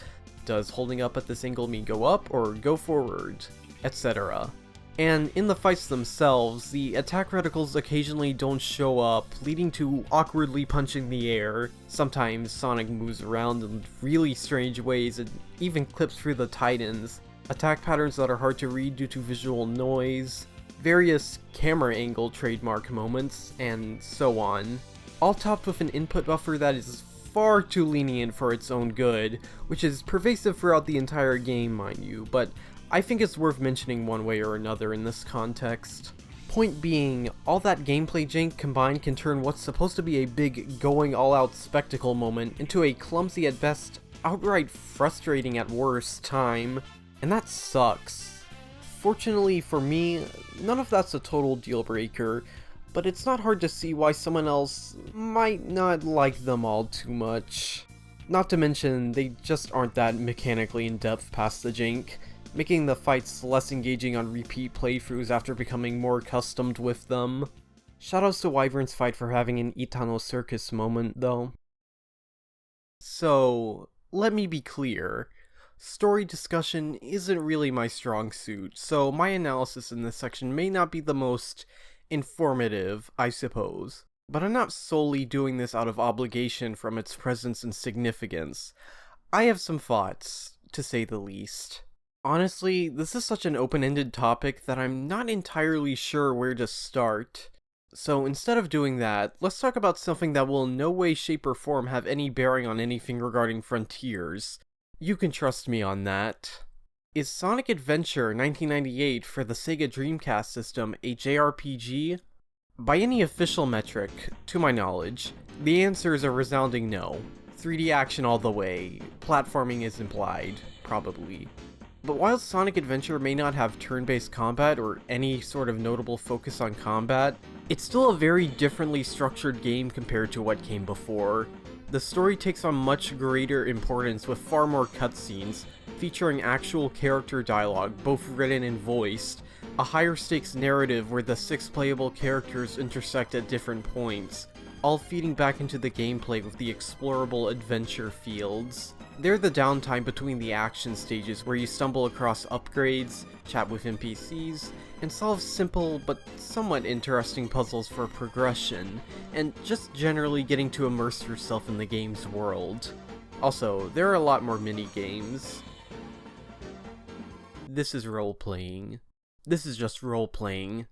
Does holding up at this angle mean go up or go forward? Etc. And in the fights themselves, the attack reticles occasionally don't show up, leading to awkwardly punching the air. Sometimes Sonic moves around in really strange ways and even clips through the Titans. Attack patterns that are hard to read due to visual noise, various camera angle trademark moments, and so on. All topped with an input buffer that is far too lenient for its own good, which is pervasive throughout the entire game, mind you, but I think it's worth mentioning one way or another in this context. Point being, all that gameplay jank combined can turn what's supposed to be a big going all-out spectacle moment into a clumsy at best, outright frustrating at worst time, and that sucks. Fortunately for me, none of that's a total deal breaker, but it's not hard to see why someone else might not like them all too much. Not to mention, they just aren't that mechanically in-depth past the jank, making the fights less engaging on repeat playthroughs after becoming more accustomed with them. Shoutouts to Wyvern's fight for having an Itano Circus moment, though. So, let me be clear. Story discussion isn't really my strong suit, so my analysis in this section may not be the most informative, I suppose. But I'm not solely doing this out of obligation from its presence and significance. I have some thoughts, to say the least. Honestly, this is such an open-ended topic that I'm not entirely sure where to start. So instead of doing that, let's talk about something that will in no way, shape, or form have any bearing on anything regarding Frontiers. You can trust me on that. Is Sonic Adventure 1998 for the Sega Dreamcast system a JRPG? By any official metric, to my knowledge, the answer is a resounding no. 3D action all the way, platforming is implied, probably. But while Sonic Adventure may not have turn-based combat or any sort of notable focus on combat, it's still a very differently structured game compared to what came before. The story takes on much greater importance with far more cutscenes, featuring actual character dialogue, both written and voiced, a higher stakes narrative where the 6 playable characters intersect at different points, all feeding back into the gameplay with the explorable adventure fields. They're the downtime between the action stages where you stumble across upgrades, chat with NPCs, and solve simple but somewhat interesting puzzles for progression, and just generally getting to immerse yourself in the game's world. Also, there are a lot more mini-games. This is role-playing. This is just role-playing.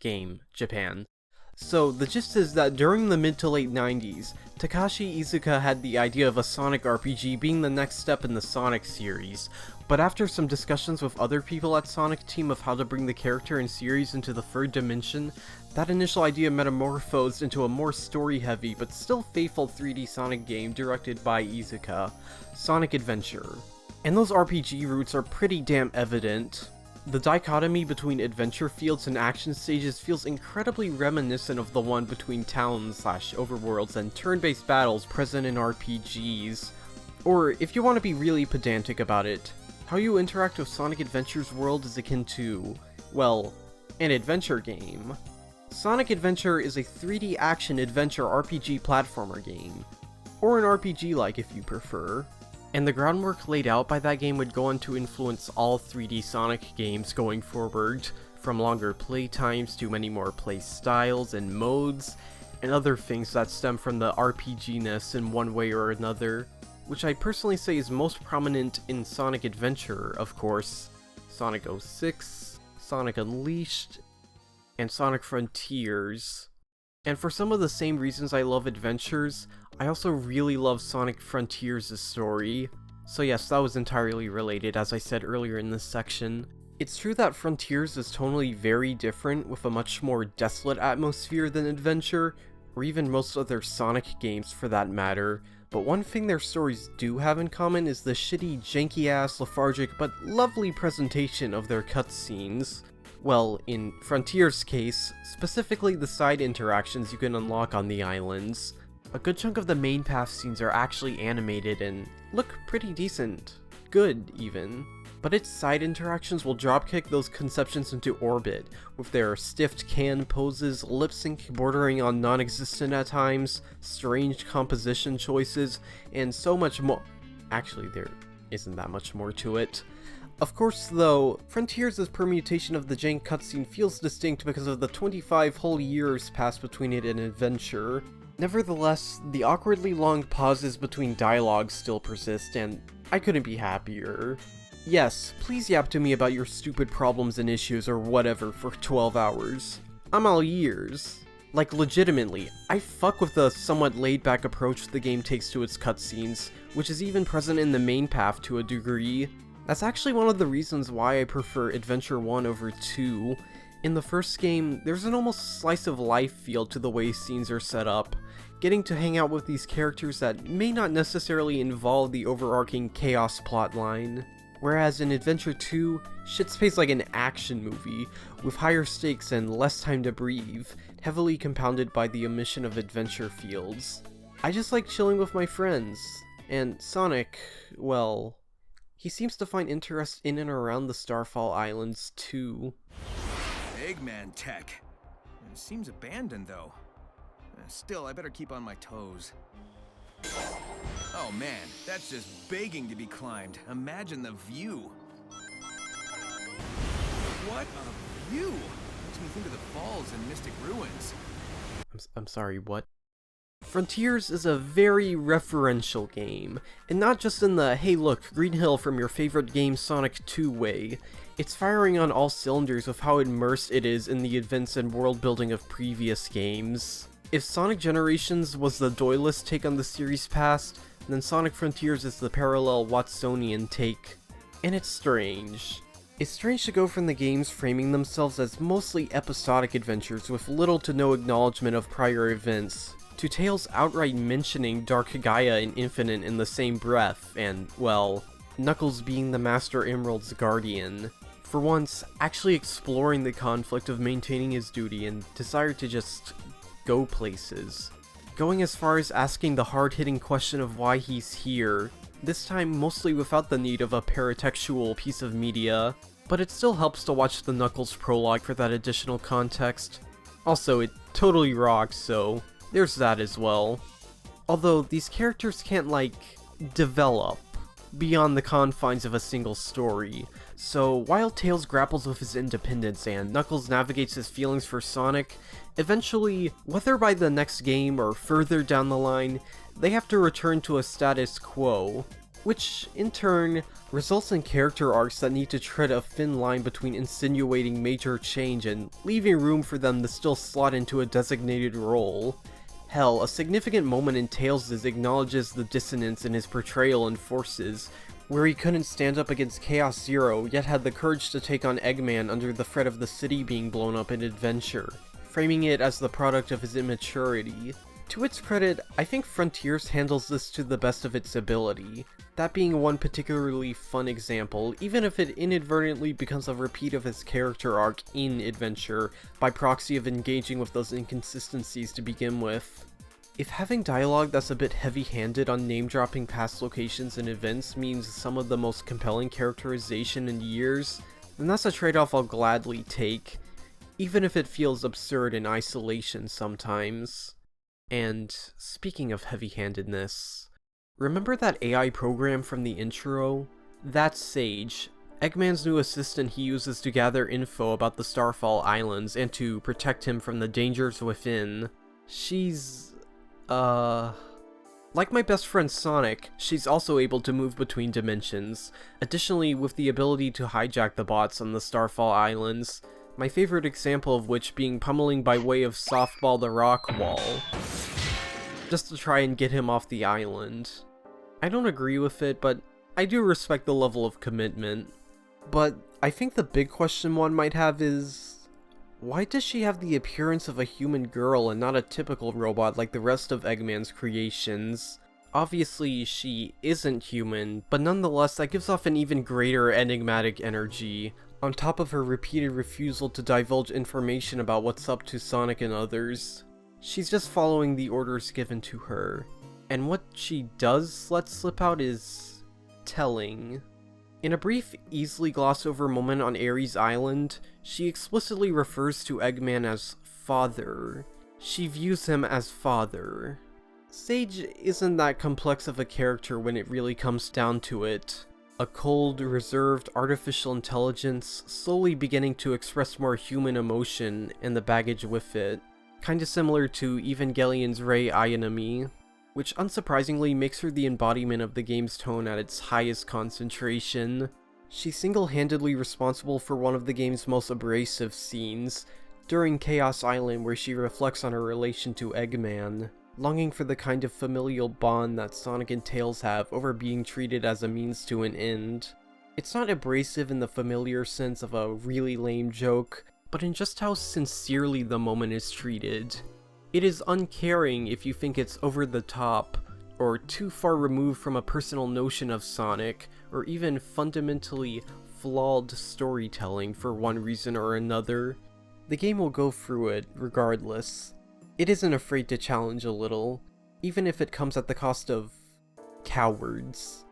Game, Japan. So, the gist is that during the mid to late 90s, Takashi Iizuka had the idea of a Sonic RPG being the next step in the Sonic series, but after some discussions with other people at Sonic Team of how to bring the character and series into the third dimension, that initial idea metamorphosed into a more story-heavy but still faithful 3D Sonic game directed by Iizuka, Sonic Adventure. And those RPG roots are pretty damn evident. The dichotomy between adventure fields and action stages feels incredibly reminiscent of the one between towns/overworlds and turn-based battles present in RPGs. Or, if you want to be really pedantic about it, how you interact with Sonic Adventure's world is akin to, well, an adventure game. Sonic Adventure is a 3D action adventure RPG platformer game, or an RPG-like if you prefer. And the groundwork laid out by that game would go on to influence all 3D Sonic games going forward, from longer playtimes to many more play styles and modes, and other things that stem from the RPG-ness in one way or another, which I personally say is most prominent in Sonic Adventure, of course, Sonic 06, Sonic Unleashed, and Sonic Frontiers. And for some of the same reasons I love Adventures, I also really love Sonic Frontiers' story. So yes, that was entirely related, as I said earlier in this section. It's true that Frontiers is tonally very different, with a much more desolate atmosphere than Adventure, or even most other Sonic games for that matter, but one thing their stories do have in common is the shitty, janky-ass, lethargic, but lovely presentation of their cutscenes. Well, in Frontiers' case, specifically the side interactions you can unlock on the islands. A good chunk of the main path scenes are actually animated and look pretty decent. Good, even. But its side interactions will dropkick those conceptions into orbit, with their stiffed can poses, lip sync bordering on non-existent at times, strange composition choices, and so much more. Actually, there isn't that much more to it. Of course, though, Frontiers' permutation of the jank cutscene feels distinct because of the 25 whole years passed between it and Adventure. Nevertheless, the awkwardly long pauses between dialogues still persist, and I couldn't be happier. Yes, please yap to me about your stupid problems and issues or whatever for 12 hours. I'm all ears. Like, legitimately, I fuck with the somewhat laid-back approach the game takes to its cutscenes, which is even present in the main path to a degree. That's actually one of the reasons why I prefer Adventure 1 over 2. In the first game, there's an almost slice-of-life feel to the way scenes are set up, getting to hang out with these characters that may not necessarily involve the overarching chaos plotline. Whereas in Adventure 2, shit's paced like an action movie, with higher stakes and less time to breathe, heavily compounded by the omission of adventure fields. I just like chilling with my friends, and Sonic, well, he seems to find interest in and around the Starfall Islands too. Eggman tech. It seems abandoned though. Still, I better keep on my toes. Oh man, that's just begging to be climbed. Imagine the view. What a view! Makes me think of the falls and Mystic Ruins. I'm sorry, what? Frontiers is a very referential game, and not just in the hey look, Green Hill from your favorite game Sonic 2 way. It's firing on all cylinders with how immersed it is in the events and world building of previous games. If Sonic Generations was the doyless take on the series past, then Sonic Frontiers is the parallel Watsonian take. And it's strange. It's strange to go from the games framing themselves as mostly episodic adventures with little to no acknowledgement of prior events, to Tails outright mentioning Dark Gaia and Infinite in the same breath, and, well, Knuckles being the Master Emerald's guardian. For once, actually exploring the conflict of maintaining his duty and desire to just go places. Going as far as asking the hard-hitting question of why he's here, this time mostly without the need of a paratextual piece of media, but it still helps to watch the Knuckles prologue for that additional context. Also, it totally rocks, so there's that as well. Although, these characters can't, like, develop beyond the confines of a single story, so while Tails grapples with his independence and Knuckles navigates his feelings for Sonic, eventually, whether by the next game or further down the line, they have to return to a status quo, which, in turn, results in character arcs that need to tread a thin line between insinuating major change and leaving room for them to still slot into a designated role. Hell, a significant moment in Tails' acknowledges the dissonance in his portrayal in Forces, where he couldn't stand up against Chaos Zero, yet had the courage to take on Eggman under the threat of the city being blown up in Adventure, framing it as the product of his immaturity. To its credit, I think Frontiers handles this to the best of its ability, that being one particularly fun example, even if it inadvertently becomes a repeat of his character arc in Adventure, by proxy of engaging with those inconsistencies to begin with. If having dialogue that's a bit heavy-handed on name-dropping past locations and events means some of the most compelling characterization in years, then that's a trade-off I'll gladly take, even if it feels absurd in isolation sometimes. And speaking of heavy-handedness, remember that AI program from the intro? That's Sage, Eggman's new assistant he uses to gather info about the Starfall Islands and to protect him from the dangers within. She's, like my best friend Sonic, she's also able to move between dimensions, additionally with the ability to hijack the bots on the Starfall Islands, my favorite example of which being pummeling by way of softball the rock wall, just to try and get him off the island. I don't agree with it, but I do respect the level of commitment. But I think the big question one might have is, why does she have the appearance of a human girl and not a typical robot like the rest of Eggman's creations? Obviously, she isn't human, but nonetheless that gives off an even greater enigmatic energy, on top of her repeated refusal to divulge information about what's up to Sonic and others. She's just following the orders given to her, and what she does let slip out is telling. In a brief, easily glossed over moment on Ares Island, she explicitly refers to Eggman as father. She views him as father. Sage isn't that complex of a character when it really comes down to it. A cold, reserved, artificial intelligence slowly beginning to express more human emotion and the baggage with it. Kinda similar to Evangelion's Rei Ayanami, which unsurprisingly makes her the embodiment of the game's tone at its highest concentration. She's single-handedly responsible for one of the game's most abrasive scenes, during Chaos Island, where she reflects on her relation to Eggman, longing for the kind of familial bond that Sonic and Tails have over being treated as a means to an end. It's not abrasive in the familiar sense of a really lame joke, but in just how sincerely the moment is treated. It is uncaring if you think it's over the top, or too far removed from a personal notion of Sonic, or even fundamentally flawed storytelling for one reason or another. The game will go through it regardless. It isn't afraid to challenge a little, even if it comes at the cost of cowards.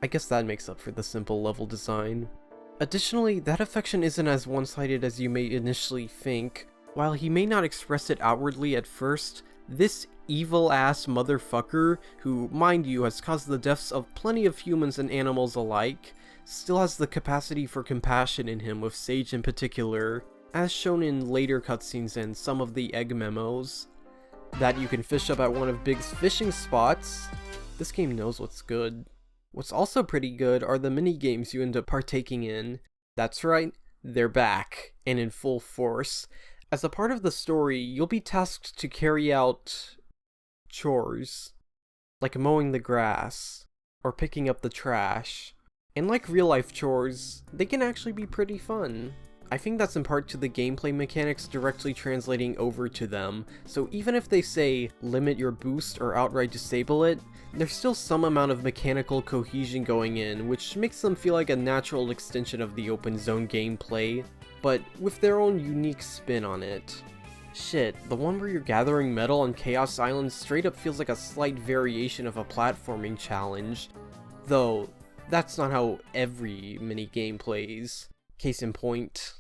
I guess that makes up for the simple level design. Additionally, that affection isn't as one-sided as you may initially think. While he may not express it outwardly at first, this evil-ass motherfucker, who, mind you, has caused the deaths of plenty of humans and animals alike, still has the capacity for compassion in him, with Sage in particular, as shown in later cutscenes and some of the egg memos. That you can fish up at one of Big's fishing spots. This game knows what's good. What's also pretty good are the minigames you end up partaking in. That's right, they're back, and in full force. As a part of the story, you'll be tasked to carry out chores, like mowing the grass, or picking up the trash. And like real-life chores, they can actually be pretty fun. I think that's in part to the gameplay mechanics directly translating over to them, so even if they say limit your boost or outright disable it, there's still some amount of mechanical cohesion going in, which makes them feel like a natural extension of the open zone gameplay, but with their own unique spin on it. Shit, the one where you're gathering metal on Chaos Island straight up feels like a slight variation of a platforming challenge, though that's not how every minigame plays. Case in point.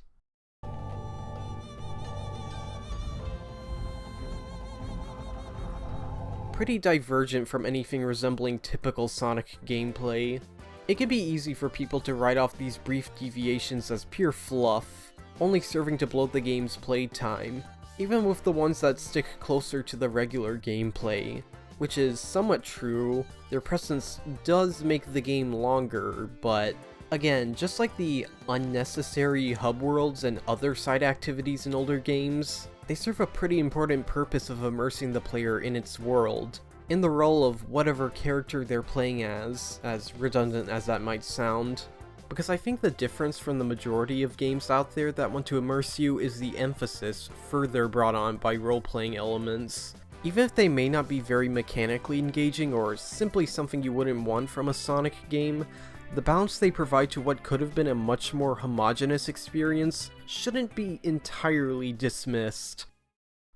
Pretty divergent from anything resembling typical Sonic gameplay. It can be easy for people to write off these brief deviations as pure fluff, only serving to bloat the game's playtime, even with the ones that stick closer to the regular gameplay, which is somewhat true. Their presence does make the game longer, but again, just like the unnecessary hub worlds and other side activities in older games, they serve a pretty important purpose of immersing the player in its world, in the role of whatever character they're playing as redundant as that might sound. Because I think the difference from the majority of games out there that want to immerse you is the emphasis further brought on by role-playing elements. Even if they may not be very mechanically engaging or simply something you wouldn't want from a Sonic game, the balance they provide to what could have been a much more homogeneous experience shouldn't be entirely dismissed.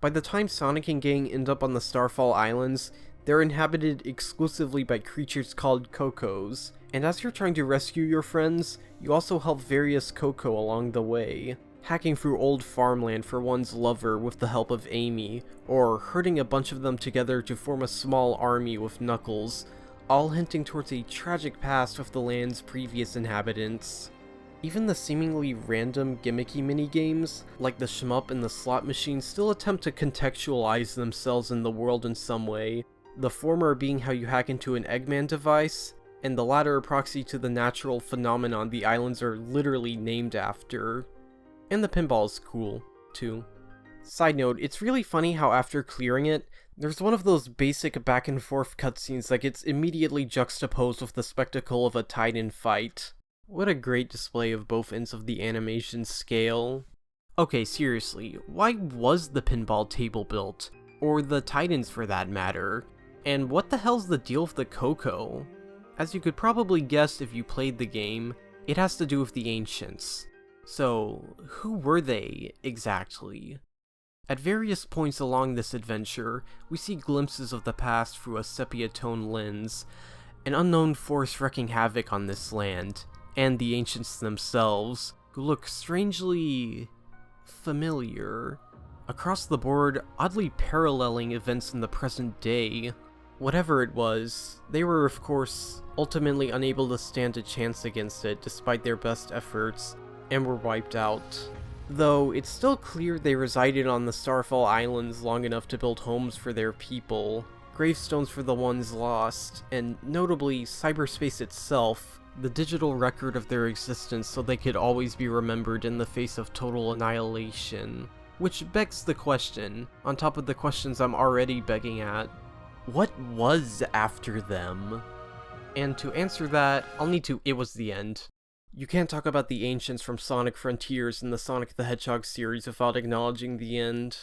By the time Sonic and gang end up on the Starfall Islands, they're inhabited exclusively by creatures called Cocos, and as you're trying to rescue your friends, you also help various Coco along the way, hacking through old farmland for one's lover with the help of Amy, or herding a bunch of them together to form a small army with Knuckles, all hinting towards a tragic past of the land's previous inhabitants. Even the seemingly random gimmicky minigames, like the shmup and the slot machine, still attempt to contextualize themselves in the world in some way, the former being how you hack into an Eggman device, and the latter a proxy to the natural phenomenon the islands are literally named after. And the pinball is cool, too. Side note, it's really funny how after clearing it, there's one of those basic back and forth cutscenes that gets immediately juxtaposed with the spectacle of a Titan fight. What a great display of both ends of the animation scale. Okay, seriously, why was the pinball table built? Or the Titans for that matter? And what the hell's the deal with the Coco? As you could probably guess if you played the game, it has to do with the Ancients. So, who were they, exactly? At various points along this adventure, we see glimpses of the past through a sepia-tone lens, an unknown force wreaking havoc on this land, and the Ancients themselves, who look strangely familiar. Across the board, oddly paralleling events in the present day. Whatever it was, they were of course ultimately unable to stand a chance against it despite their best efforts, and were wiped out. Though it's still clear they resided on the Starfall Islands long enough to build homes for their people, gravestones for the ones lost, and notably cyberspace itself, the digital record of their existence so they could always be remembered in the face of total annihilation. Which begs the question, on top of the questions I'm already begging at, what was after them? And to answer that, I'll need to it was the end. You can't talk about the Ancients from Sonic Frontiers in the Sonic the Hedgehog series without acknowledging the end.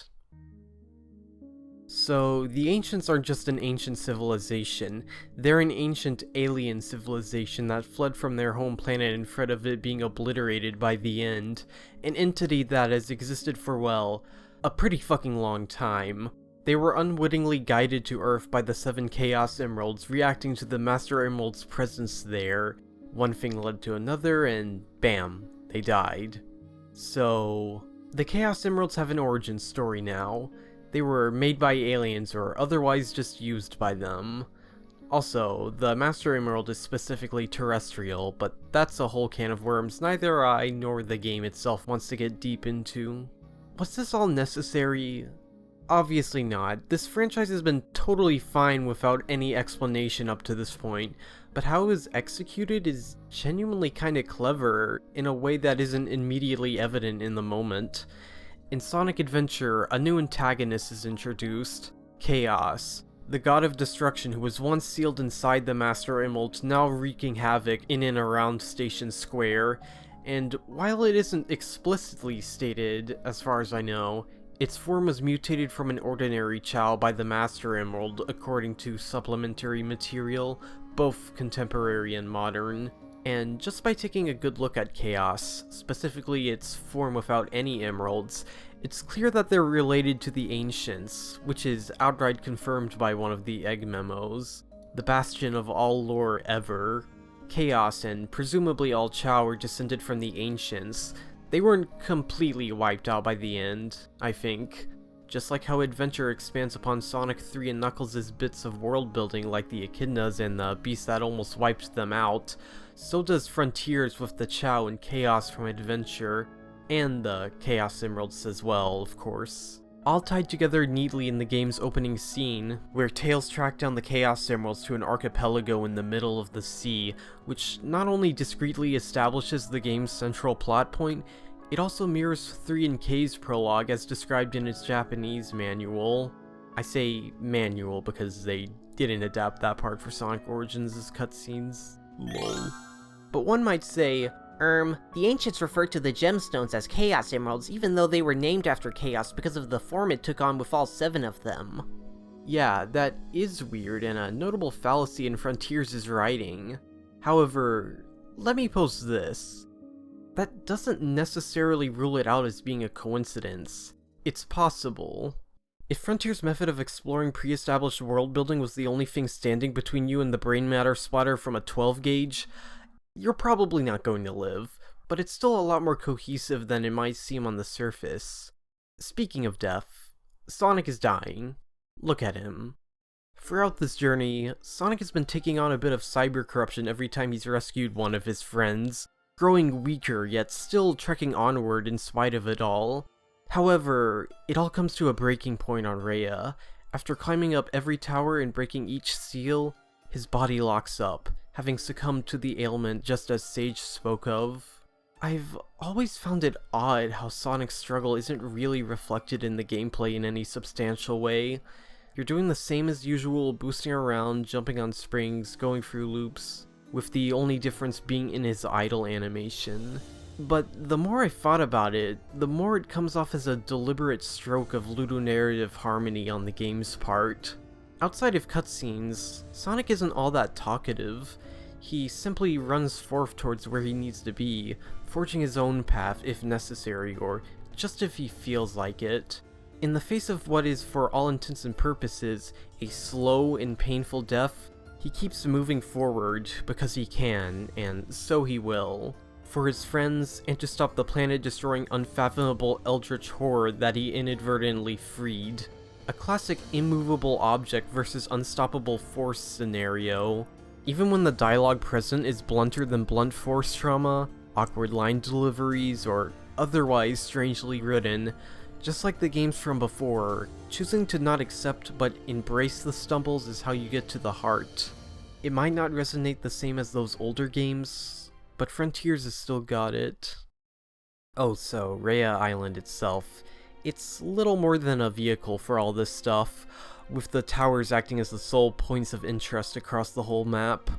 So, the Ancients aren't just an ancient civilization, they're an ancient alien civilization that fled from their home planet in threat of it being obliterated by the end, an entity that has existed for, well, a pretty fucking long time. They were unwittingly guided to Earth by the 7 Chaos Emeralds, reacting to the Master Emerald's presence there. One thing led to another, and bam, they died. So, the Chaos Emeralds have an origin story now. They were made by aliens or otherwise just used by them. Also, the Master Emerald is specifically terrestrial, but that's a whole can of worms neither I nor the game itself wants to get deep into. Was this all necessary? Obviously not. This franchise has been totally fine without any explanation up to this point, but how it was executed is genuinely kinda clever in a way that isn't immediately evident in the moment. In Sonic Adventure, a new antagonist is introduced, Chaos, the god of destruction who was once sealed inside the Master Emerald, now wreaking havoc in and around Station Square, and while it isn't explicitly stated, as far as I know, its form was mutated from an ordinary Chao by the Master Emerald according to supplementary material, both contemporary and modern. And just by taking a good look at Chaos, specifically its form without any emeralds, it's clear that they're related to the Ancients, which is outright confirmed by one of the egg memos. The bastion of all lore ever. Chaos and presumably all Chao are descended from the Ancients. They weren't completely wiped out by the end, I think. Just like how Adventure expands upon Sonic 3 and Knuckles' bits of world building like the Echidnas and the beast that almost wiped them out, so does Frontiers with the Chao and Chaos from Adventure, and the Chaos Emeralds as well, of course. All tied together neatly in the game's opening scene, where Tails track down the Chaos Emeralds to an archipelago in the middle of the sea, which not only discreetly establishes the game's central plot point, it also mirrors 3 and K's prologue as described in its Japanese manual. I say manual because they didn't adapt that part for Sonic Origins' cutscenes. Lol. But one might say, the Ancients referred to the gemstones as Chaos Emeralds even though they were named after Chaos because of the form it took on with all 7 of them. Yeah, that is weird and a notable fallacy in Frontiers' writing. However, let me pose this. That doesn't necessarily rule it out as being a coincidence. It's possible. If Frontiers' method of exploring pre-established world building was the only thing standing between you and the brain matter splatter from a 12 gauge, you're probably not going to live, but it's still a lot more cohesive than it might seem on the surface. Speaking of death, Sonic is dying. Look at him. Throughout this journey, Sonic has been taking on a bit of cyber corruption every time he's rescued one of his friends, growing weaker yet still trekking onward in spite of it all. However, it all comes to a breaking point on Rhea. After climbing up every tower and breaking each seal, his body locks up, having succumbed to the ailment just as Sage spoke of. I've always found it odd how Sonic's struggle isn't really reflected in the gameplay in any substantial way. You're doing the same as usual, boosting around, jumping on springs, going through loops. with the only difference being in his idle animation. But the more I thought about it, the more it comes off as a deliberate stroke of ludonarrative harmony on the game's part. Outside of cutscenes, Sonic isn't all that talkative. He simply runs forth towards where he needs to be, forging his own path if necessary, or just if he feels like it. In the face of what is, for all intents and purposes, a slow and painful death, he keeps moving forward because he can, and so he will. For his friends, and to stop the planet-destroying unfathomable eldritch horror that he inadvertently freed. A classic immovable object versus unstoppable force scenario. Even when the dialogue present is blunter than blunt force trauma, awkward line deliveries, or otherwise strangely written, just like the games from before, choosing to not accept but embrace the stumbles is how you get to the heart. It might not resonate the same as those older games, but Frontiers has still got it. Oh, so Rhea Island itself. It's little more than a vehicle for all this stuff, with the towers acting as the sole points of interest across the whole map.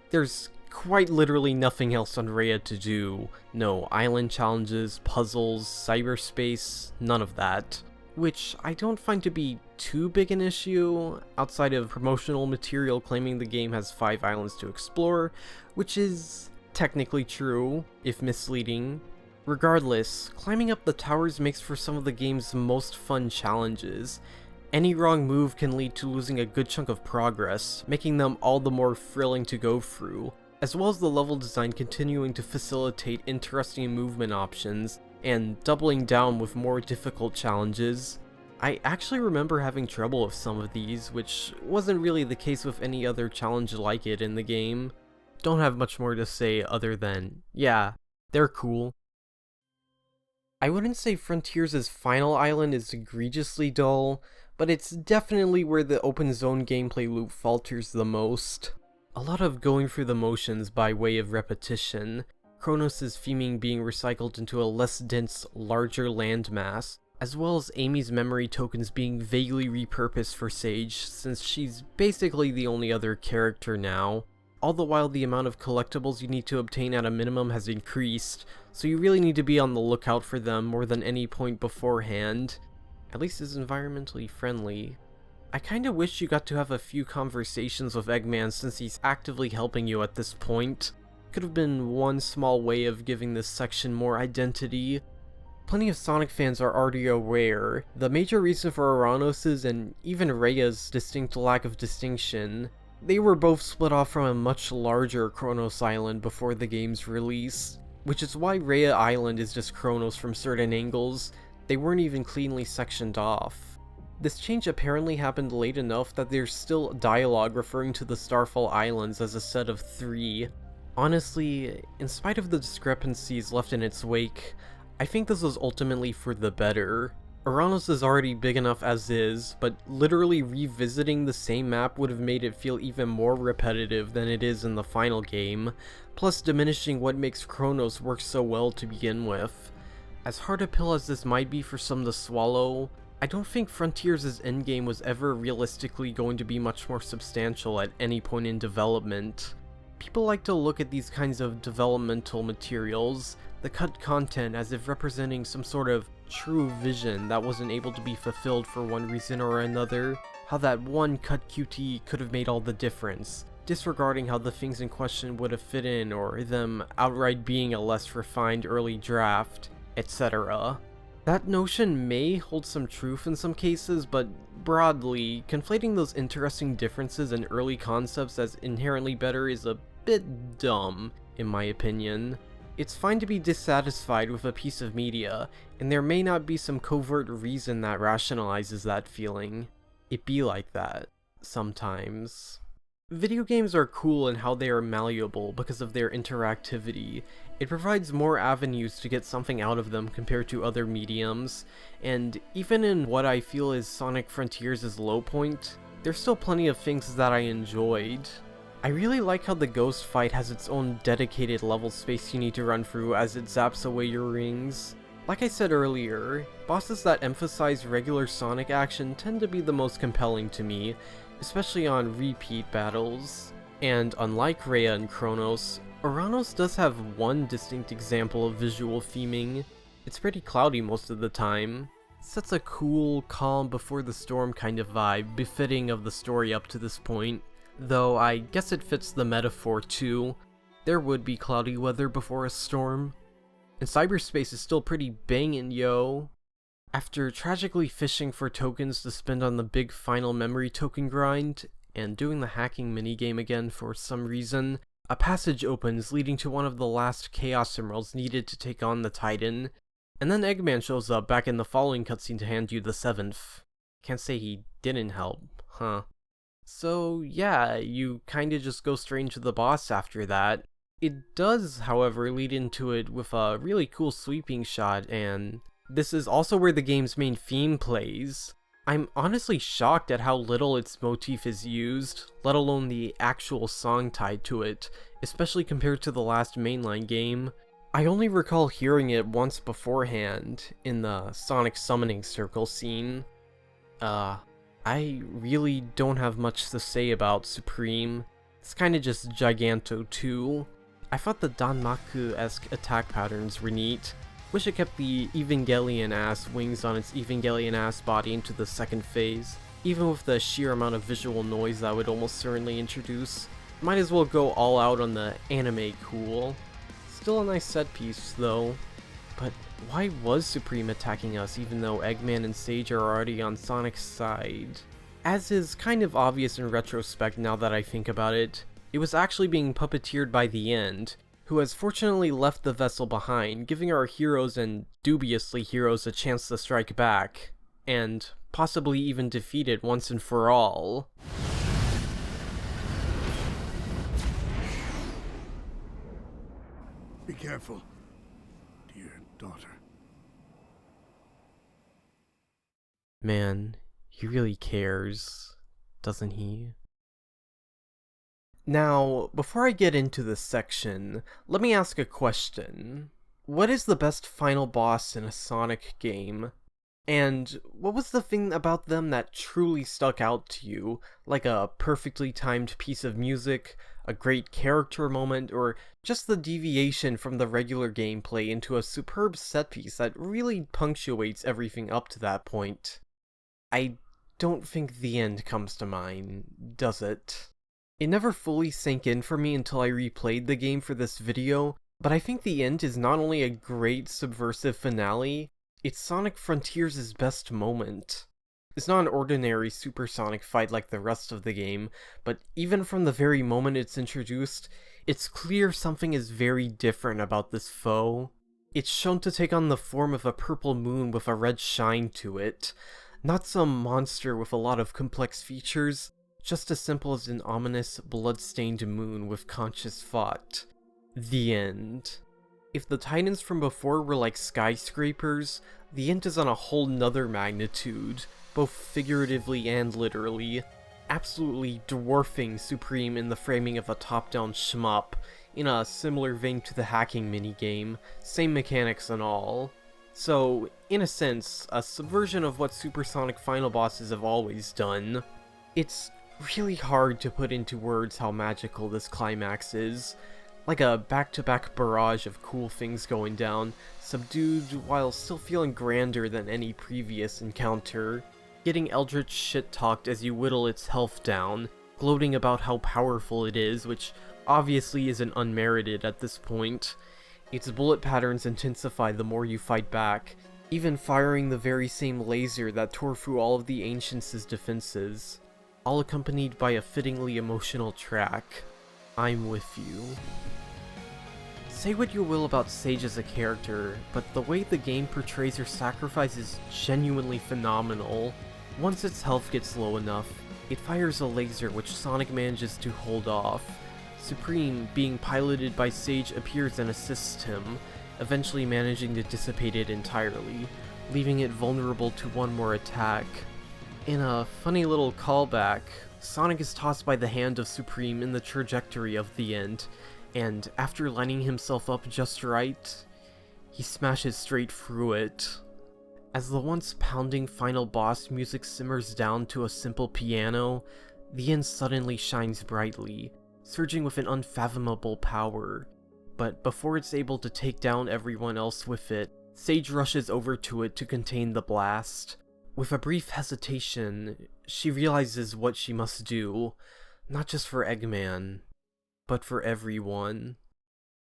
There's quite literally nothing else on Rhea to do. No island challenges, puzzles, cyberspace, none of that. Which I don't find to be too big an issue, outside of promotional material claiming the game has 5 islands to explore, which is technically true, if misleading. Regardless, climbing up the towers makes for some of the game's most fun challenges. Any wrong move can lead to losing a good chunk of progress, making them all the more thrilling to go through, as well as the level design continuing to facilitate interesting movement options, and doubling down with more difficult challenges. I actually remember having trouble with some of these, which wasn't really the case with any other challenge like it in the game. Don't have much more to say other than, yeah, they're cool. I wouldn't say Frontiers' final island is egregiously dull, but it's definitely where the open zone gameplay loop falters the most. A lot of going through the motions by way of repetition, Kronos' theming being recycled into a less dense, larger landmass, as well as Amy's memory tokens being vaguely repurposed for Sage, since she's basically the only other character now. All the while the amount of collectibles you need to obtain at a minimum has increased, so you really need to be on the lookout for them more than any point beforehand. At least it's environmentally friendly. I kinda wish you got to have a few conversations with Eggman since he's actively helping you at this point. Could have been one small way of giving this section more identity. Plenty of Sonic fans are already aware, the major reason for Uranos' and even Rhea's distinct lack of distinction. They were both split off from a much larger Kronos Island before the game's release, which is why Rhea Island is just Kronos from certain angles. They weren't even cleanly sectioned off. This change apparently happened late enough that there's still dialogue referring to the Starfall Islands as a set of 3. Honestly, in spite of the discrepancies left in its wake, I think this was ultimately for the better. Uranos is already big enough as is, but literally revisiting the same map would have made it feel even more repetitive than it is in the final game, plus diminishing what makes Kronos work so well to begin with. As hard a pill as this might be for some to swallow, I don't think Frontiers' endgame was ever realistically going to be much more substantial at any point in development. People like to look at these kinds of developmental materials, the cut content, as if representing some sort of true vision that wasn't able to be fulfilled for one reason or another, how that one cut QT could have made all the difference, disregarding how the things in question would have fit in, or them outright being a less refined early draft, etc. That notion may hold some truth in some cases, but broadly, conflating those interesting differences and early concepts as inherently better is a bit dumb, in my opinion. It's fine to be dissatisfied with a piece of media, and there may not be some covert reason that rationalizes that feeling. It be like that, sometimes. Video games are cool in how they are malleable because of their interactivity. It provides more avenues to get something out of them compared to other mediums, and even in what I feel is Sonic Frontiers' low point, there's still plenty of things that I enjoyed. I really like how the ghost fight has its own dedicated level space you need to run through as it zaps away your rings. Like I said earlier, bosses that emphasize regular Sonic action tend to be the most compelling to me, especially on repeat battles. And unlike Rhea and Kronos, Oranos does have one distinct example of visual theming. It's pretty cloudy most of the time. Sets a cool, calm before the storm kind of vibe, befitting of the story up to this point, though I guess it fits the metaphor too. There would be cloudy weather before a storm. And cyberspace is still pretty bangin', yo. After tragically fishing for tokens to spend on the big final memory token grind, and doing the hacking minigame again for some reason, a passage opens leading to one of the last Chaos Emeralds needed to take on the Titan, and then Eggman shows up back in the following cutscene to hand you the 7th. Can't say he didn't help, huh? So yeah, you kinda just go straight into the boss after that. It does, however, lead into it with a really cool sweeping shot, and this is also where the game's main theme plays. I'm honestly shocked at how little its motif is used, let alone the actual song tied to it, especially compared to the last mainline game. I only recall hearing it once beforehand, in the Sonic Summoning Circle scene. I really don't have much to say about Supreme. It's kinda just Giganto too. I thought the Danmaku-esque attack patterns were neat. Wish it kept the Evangelion-ass wings on its Evangelion-ass body into the second phase, even with the sheer amount of visual noise that would almost certainly introduce. Might as well go all out on the anime cool. Still a nice set piece though. But why was Supreme attacking us even though Eggman and Sage are already on Sonic's side? As is kind of obvious in retrospect now that I think about it, it was actually being puppeteered by the End, who has fortunately left the vessel behind, giving our heroes and dubiously heroes a chance to strike back, and possibly even defeat it once and for all. Be careful, dear daughter. Man, he really cares, doesn't he? Now, before I get into this section, let me ask a question. What is the best final boss in a Sonic game? And what was the thing about them that truly stuck out to you, like a perfectly timed piece of music, a great character moment, or just the deviation from the regular gameplay into a superb set piece that really punctuates everything up to that point? I don't think the End comes to mind, does it? It never fully sank in for me until I replayed the game for this video, but I think the End is not only a great subversive finale, it's Sonic Frontiers' best moment. It's not an ordinary supersonic fight like the rest of the game, but even from the very moment it's introduced, it's clear something is very different about this foe. It's shown to take on the form of a purple moon with a red shine to it, not some monster with a lot of complex features, just as simple as an ominous, blood-stained moon with conscious thought. The End. If the Titans from before were like skyscrapers, the End is on a whole nother magnitude, both figuratively and literally, absolutely dwarfing Supreme in the framing of a top-down shmup, in a similar vein to the hacking minigame, same mechanics and all. So, in a sense, a subversion of what supersonic final bosses have always done. It's really hard to put into words how magical this climax is. Like a back-to-back barrage of cool things going down, subdued while still feeling grander than any previous encounter. Getting eldritch shit-talked as you whittle its health down, gloating about how powerful it is, which obviously isn't unmerited at this point. Its bullet patterns intensify the more you fight back, even firing the very same laser that tore through all of the Ancients' defenses. All accompanied by a fittingly emotional track, I'm With You. Say what you will about Sage as a character, but the way the game portrays her sacrifice is genuinely phenomenal. Once its health gets low enough, it fires a laser which Sonic manages to hold off. Supreme, being piloted by Sage, appears and assists him, eventually managing to dissipate it entirely, leaving it vulnerable to one more attack. In a funny little callback, Sonic is tossed by the hand of Supreme in the trajectory of the End, and after lining himself up just right, he smashes straight through it. As the once pounding final boss music simmers down to a simple piano, the End suddenly shines brightly, surging with an unfathomable power. But before it's able to take down everyone else with it, Sage rushes over to it to contain the blast. With a brief hesitation, she realizes what she must do, not just for Eggman, but for everyone.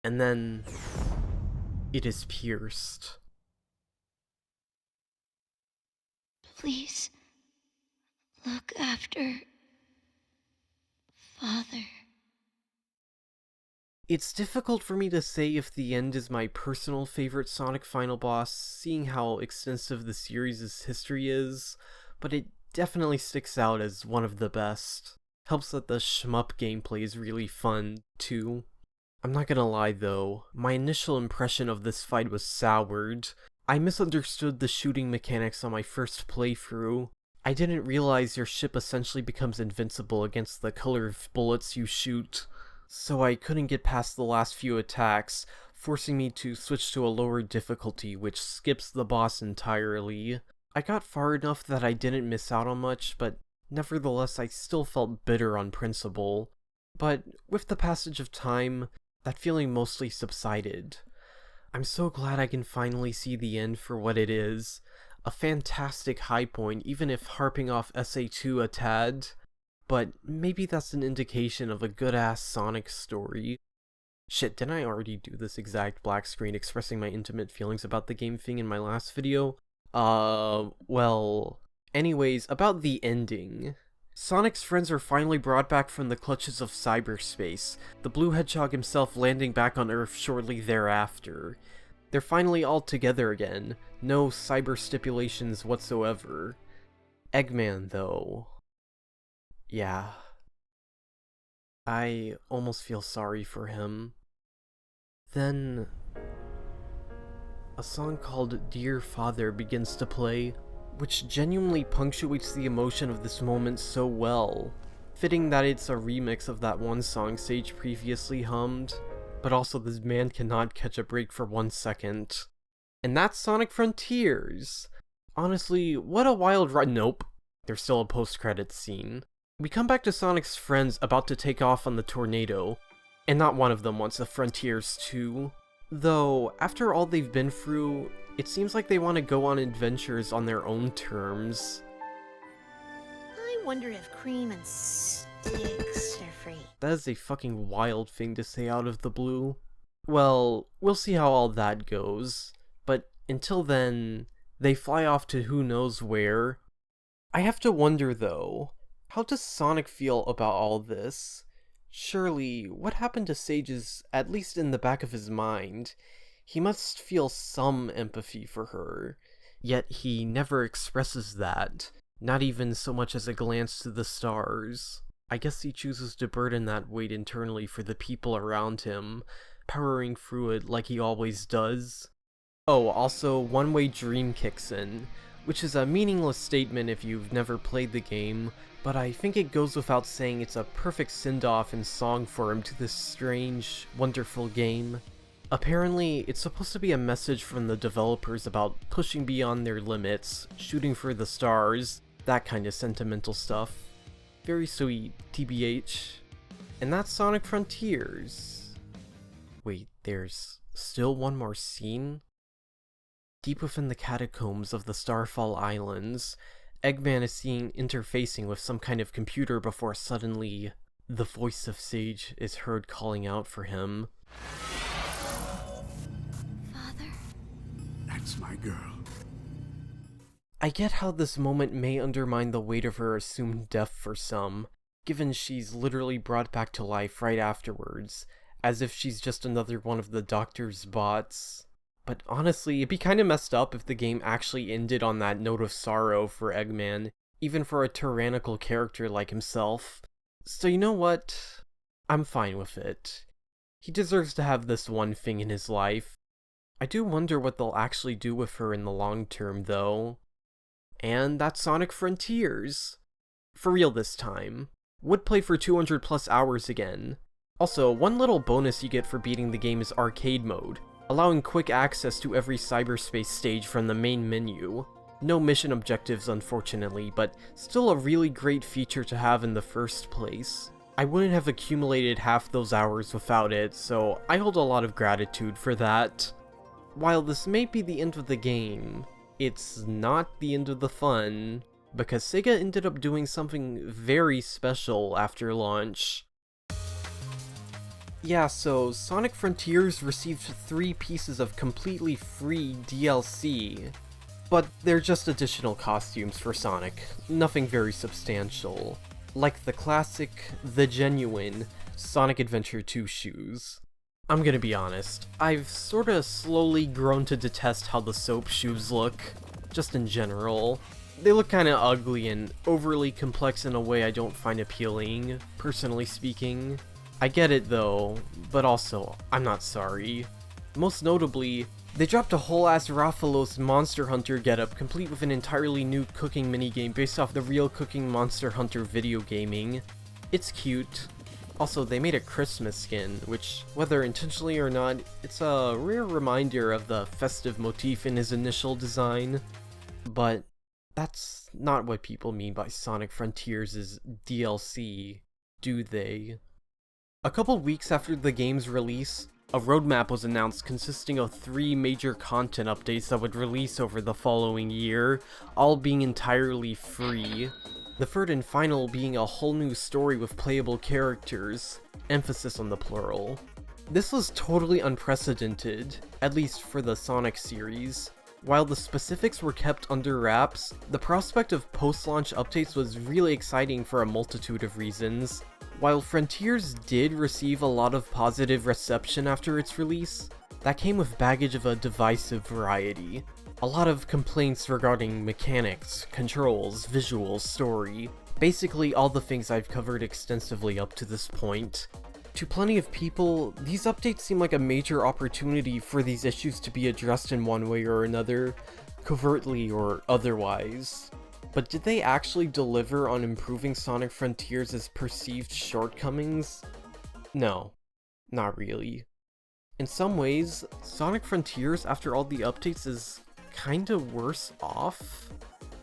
And then, it is pierced. Please, look after Father. It's difficult for me to say if the end is my personal favorite Sonic final boss, seeing how extensive the series' history is, but it definitely sticks out as one of the best. Helps that the shmup gameplay is really fun, too. I'm not gonna lie though, my initial impression of this fight was soured. I misunderstood the shooting mechanics on my first playthrough. I didn't realize your ship essentially becomes invincible against the color of bullets you shoot, so I couldn't get past the last few attacks, forcing me to switch to a lower difficulty which skips the boss entirely. I got far enough that I didn't miss out on much, but nevertheless I still felt bitter on principle. But with the passage of time, that feeling mostly subsided. I'm so glad I can finally see the end for what it is. A fantastic high point, even if harping off SA2 a tad. But maybe that's an indication of a good-ass Sonic story. Shit, didn't I already do this exact black screen expressing my intimate feelings about the game thing in my last video? Well... Anyways, about the ending. Sonic's friends are finally brought back from the clutches of cyberspace, the Blue Hedgehog himself landing back on Earth shortly thereafter. They're finally all together again, no cyber stipulations whatsoever. Eggman, though... yeah. I almost feel sorry for him. Then... a song called Dear Father begins to play, which genuinely punctuates the emotion of this moment so well. Fitting that it's a remix of that one song Sage previously hummed, but also this man cannot catch a break for 1 second. And that's Sonic Frontiers! Honestly, what a wild ride. Nope, there's still a post-credits scene. We come back to Sonic's friends about to take off on the tornado, and not one of them wants the Frontiers too. Though, after all they've been through, it seems like they want to go on adventures on their own terms. I wonder if cream and sticks are free. That is a fucking wild thing to say out of the blue. Well, we'll see how all that goes, but until then, they fly off to who knows where. I have to wonder though, how does Sonic feel about all this? Surely, what happened to Sage is at least in the back of his mind. He must feel some empathy for her, yet he never expresses that, not even so much as a glance to the stars. I guess he chooses to burden that weight internally for the people around him, powering through it like he always does. Oh, also, One Way Dream kicks in, which is a meaningless statement if you've never played the game, but I think it goes without saying it's a perfect send-off in song form to this strange, wonderful game. Apparently, it's supposed to be a message from the developers about pushing beyond their limits, shooting for the stars, that kind of sentimental stuff. Very sweet, TBH. And that's Sonic Frontiers. Wait, there's still one more scene? Deep within the catacombs of the Starfall Islands, Eggman is seen interfacing with some kind of computer before suddenly, the voice of Sage is heard calling out for him. That's my girl. I get how this moment may undermine the weight of her assumed death for some, given she's literally brought back to life right afterwards, as if she's just another one of the Doctor's bots. But honestly, it'd be kinda messed up if the game actually ended on that note of sorrow for Eggman, even for a tyrannical character like himself. So you know what? I'm fine with it. He deserves to have this one thing in his life. I do wonder what they'll actually do with her in the long term, though. And that's Sonic Frontiers. For real this time. Would play for 200 plus hours again. Also, one little bonus you get for beating the game is arcade mode, allowing quick access to every cyberspace stage from the main menu. No mission objectives unfortunately, but still a really great feature to have in the first place. I wouldn't have accumulated half those hours without it, so I hold a lot of gratitude for that. While this may be the end of the game, it's not the end of the fun, because Sega ended up doing something very special after launch. Yeah, so Sonic Frontiers received 3 pieces of completely free DLC, but they're just additional costumes for Sonic, nothing very substantial. Like the classic, the genuine, Sonic Adventure 2 shoes. I'm gonna be honest, I've sorta slowly grown to detest how the soap shoes look, just in general. They look kinda ugly and overly complex in a way I don't find appealing, personally speaking. I get it though, but also, I'm not sorry. Most notably, they dropped a whole-ass Rathalos Monster Hunter getup complete with an entirely new cooking minigame based off the real Cooking Monster Hunter video gaming. It's cute. Also, they made a Christmas skin, which, whether intentionally or not, it's a rare reminder of the festive motif in his initial design. But that's not what people mean by Sonic Frontiers' DLC, do they? A couple weeks after the game's release, a roadmap was announced consisting of 3 major content updates that would release over the following year, all being entirely free. The third and final being a whole new story with playable characters, emphasis on the plural. This was totally unprecedented, at least for the Sonic series. While the specifics were kept under wraps, the prospect of post-launch updates was really exciting for a multitude of reasons. While Frontiers did receive a lot of positive reception after its release, that came with baggage of a divisive variety. A lot of complaints regarding mechanics, controls, visuals, story, basically all the things I've covered extensively up to this point. To plenty of people, these updates seem like a major opportunity for these issues to be addressed in one way or another, covertly or otherwise. But did they actually deliver on improving Sonic Frontiers' perceived shortcomings? No, not really. In some ways, Sonic Frontiers after all the updates is kinda worse off.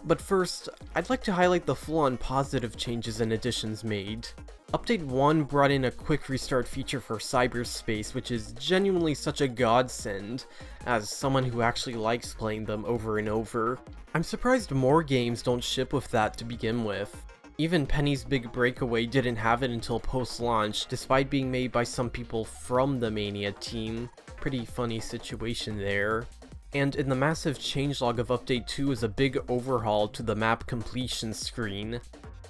But first, I'd like to highlight the full-on positive changes and additions made. Update 1 brought in a quick restart feature for cyberspace, which is genuinely such a godsend, as someone who actually likes playing them over and over. I'm surprised more games don't ship with that to begin with. Even Penny's Big Breakaway didn't have it until post-launch, despite being made by some people from the Mania team. Pretty funny situation there. And in the massive changelog of Update 2 is a big overhaul to the map completion screen.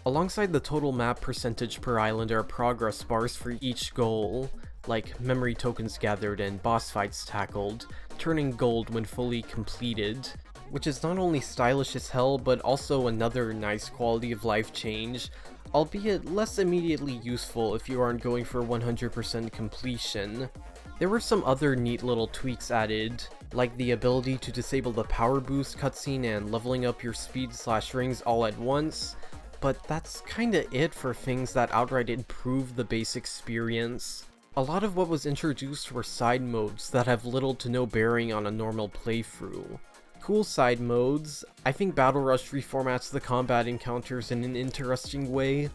Alongside the total map percentage per island are progress bars for each goal, like memory tokens gathered and boss fights tackled, turning gold when fully completed, which is not only stylish as hell but also another nice quality of life change, albeit less immediately useful if you aren't going for 100% completion. There were some other neat little tweaks added, like the ability to disable the power boost cutscene and leveling up your speed/rings all at once, but that's kinda it for things that outright improve the base experience. A lot of what was introduced were side modes that have little to no bearing on a normal playthrough. Cool side modes, I think Battle Rush reformats the combat encounters in an interesting way,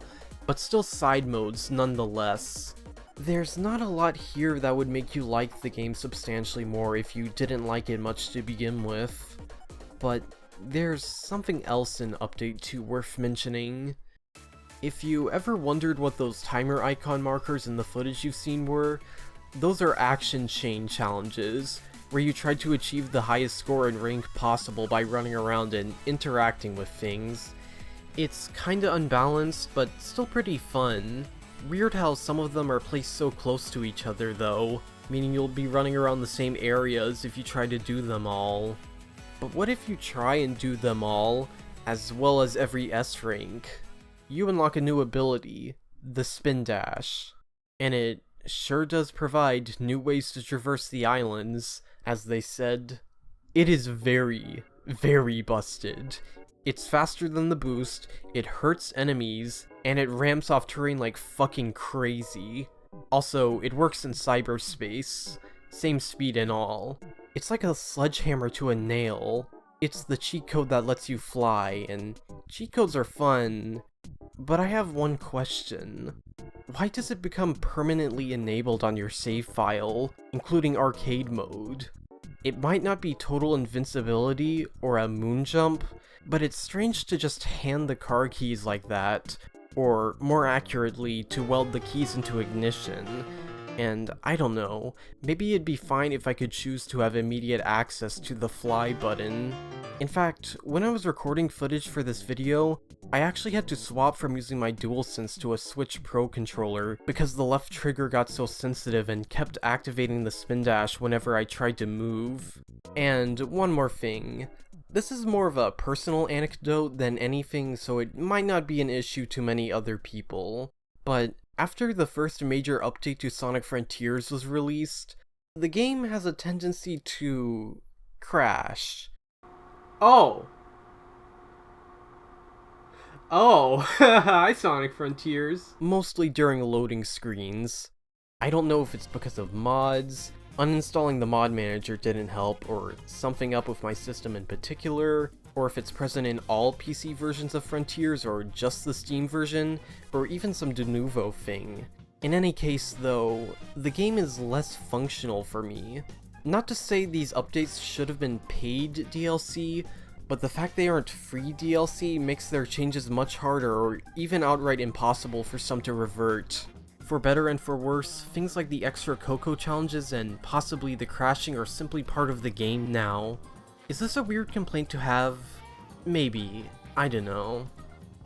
but still side modes nonetheless. There's not a lot here that would make you like the game substantially more if you didn't like it much to begin with, but there's something else in Update 2 worth mentioning. If you ever wondered what those timer icon markers in the footage you've seen were, those are action chain challenges, where you try to achieve the highest score and rank possible by running around and interacting with things. It's kinda unbalanced, but still pretty fun. Weird how some of them are placed so close to each other though, meaning you'll be running around the same areas if you try to do them all. But what if you try and do them all, as well as every S rank? You unlock a new ability, the Spin Dash, and it sure does provide new ways to traverse the islands, as they said. It is very, very busted. It's faster than the boost, it hurts enemies, and it ramps off terrain like fucking crazy. Also, it works in cyberspace, same speed and all. It's like a sledgehammer to a nail. It's the cheat code that lets you fly, and cheat codes are fun, but I have one question. why does it become permanently enabled on your save file, including arcade mode? It might not be total invincibility or a moon jump, but it's strange to just hand the car keys like that, or more accurately, to weld the keys into ignition. And I don't know, maybe it'd be fine if I could choose to have immediate access to the fly button. In fact, when I was recording footage for this video, I actually had to swap from using my DualSense to a Switch Pro controller because the left trigger got so sensitive and kept activating the spin dash whenever I tried to move. And one more thing. This is more of a personal anecdote than anything, so it might not be an issue to many other people. But after the first major update to Sonic Frontiers was released, the game has a tendency to crash. Oh, hi Sonic Frontiers. Mostly during loading screens. I don't know if it's because of mods, uninstalling the mod manager didn't help, or something up with my system in particular, or if it's present in all PC versions of Frontiers or just the Steam version, or even some de novo thing. In any case though, the game is less functional for me. Not to say these updates should have been paid DLC, but the fact they aren't free DLC makes their changes much harder or even outright impossible for some to revert. For better and for worse, things like the extra Coco challenges and possibly the crashing are simply part of the game now. Is this a weird complaint to have? Maybe. I don't know.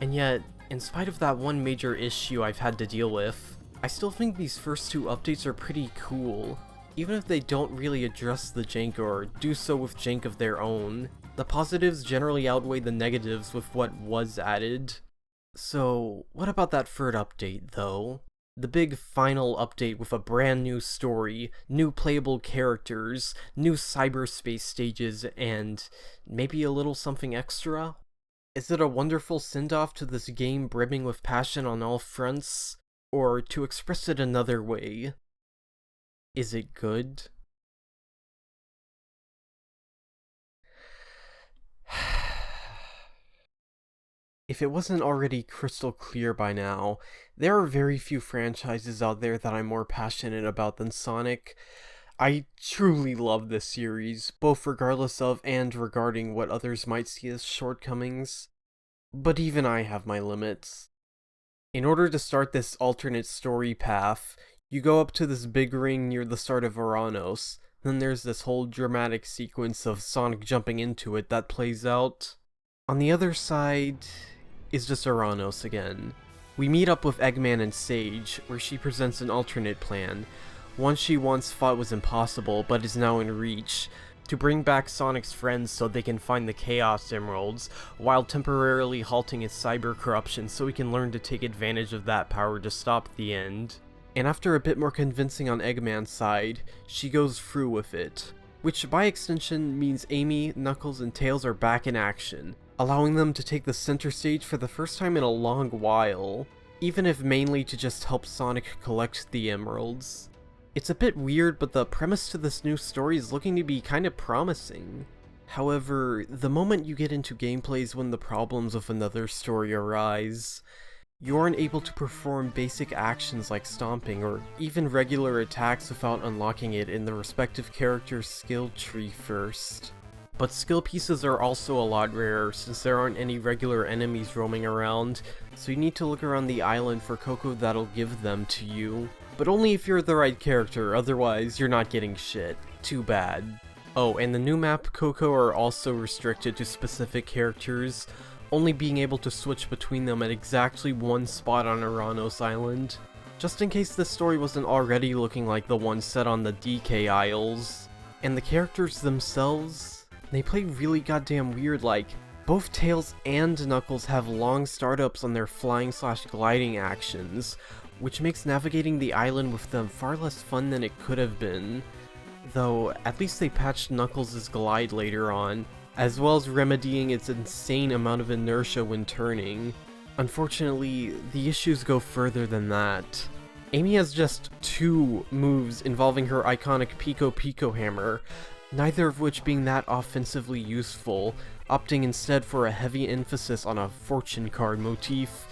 And yet, in spite of that one major issue I've had to deal with, I still think these first two updates are pretty cool. Even if they don't really address the jank or do so with jank of their own, the positives generally outweigh the negatives with what was added. So, what about that third update, though? The big final update with a brand new story, new playable characters, new cyberspace stages, and maybe a little something extra? Is it a wonderful send-off to this game brimming with passion on all fronts? Or, to express it another way, is it good? If it wasn't already crystal clear by now, there are very few franchises out there that I'm more passionate about than Sonic. I truly love this series, both regardless of and regarding what others might see as shortcomings. But even I have my limits. In order to start this alternate story path, you go up to this big ring near the start of Varanos, then there's this whole dramatic sequence of Sonic jumping into it that plays out. On the other side is just Varanos again. We meet up with Eggman and Sage, where she presents an alternate plan, one she once thought was impossible but is now in reach, to bring back Sonic's friends so they can find the Chaos Emeralds, while temporarily halting his cyber corruption so he can learn to take advantage of that power to stop the end. And after a bit more convincing on Eggman's side, she goes through with it. Which by extension means Amy, Knuckles, and Tails are back in action, allowing them to take the center stage for the first time in a long while, even if mainly to just help Sonic collect the emeralds. It's a bit weird, but the premise to this new story is looking to be kinda promising. However, the moment you get into gameplay is when the problems of another story arise. You aren't able to perform basic actions like stomping or even regular attacks without unlocking it in the respective character's skill tree first. But skill pieces are also a lot rarer since there aren't any regular enemies roaming around, so you need to look around the island for Coco that'll give them to you. But only if you're the right character, otherwise you're not getting shit. Too bad. Oh, and the new map Coco are also restricted to specific characters, only being able to switch between them at exactly one spot on Varanos Island. Just in case this story wasn't already looking like the one set on the DK Isles. And the characters themselves, they play really goddamn weird, like, both Tails and Knuckles have long startups on their flying/gliding actions, which makes navigating the island with them far less fun than it could have been. Though, at least they patched Knuckles' glide later on, as well as remedying its insane amount of inertia when turning. Unfortunately, the issues go further than that. Amy has just 2 moves involving her iconic Pico Pico hammer, neither of which being that offensively useful, opting instead for a heavy emphasis on a fortune card motif,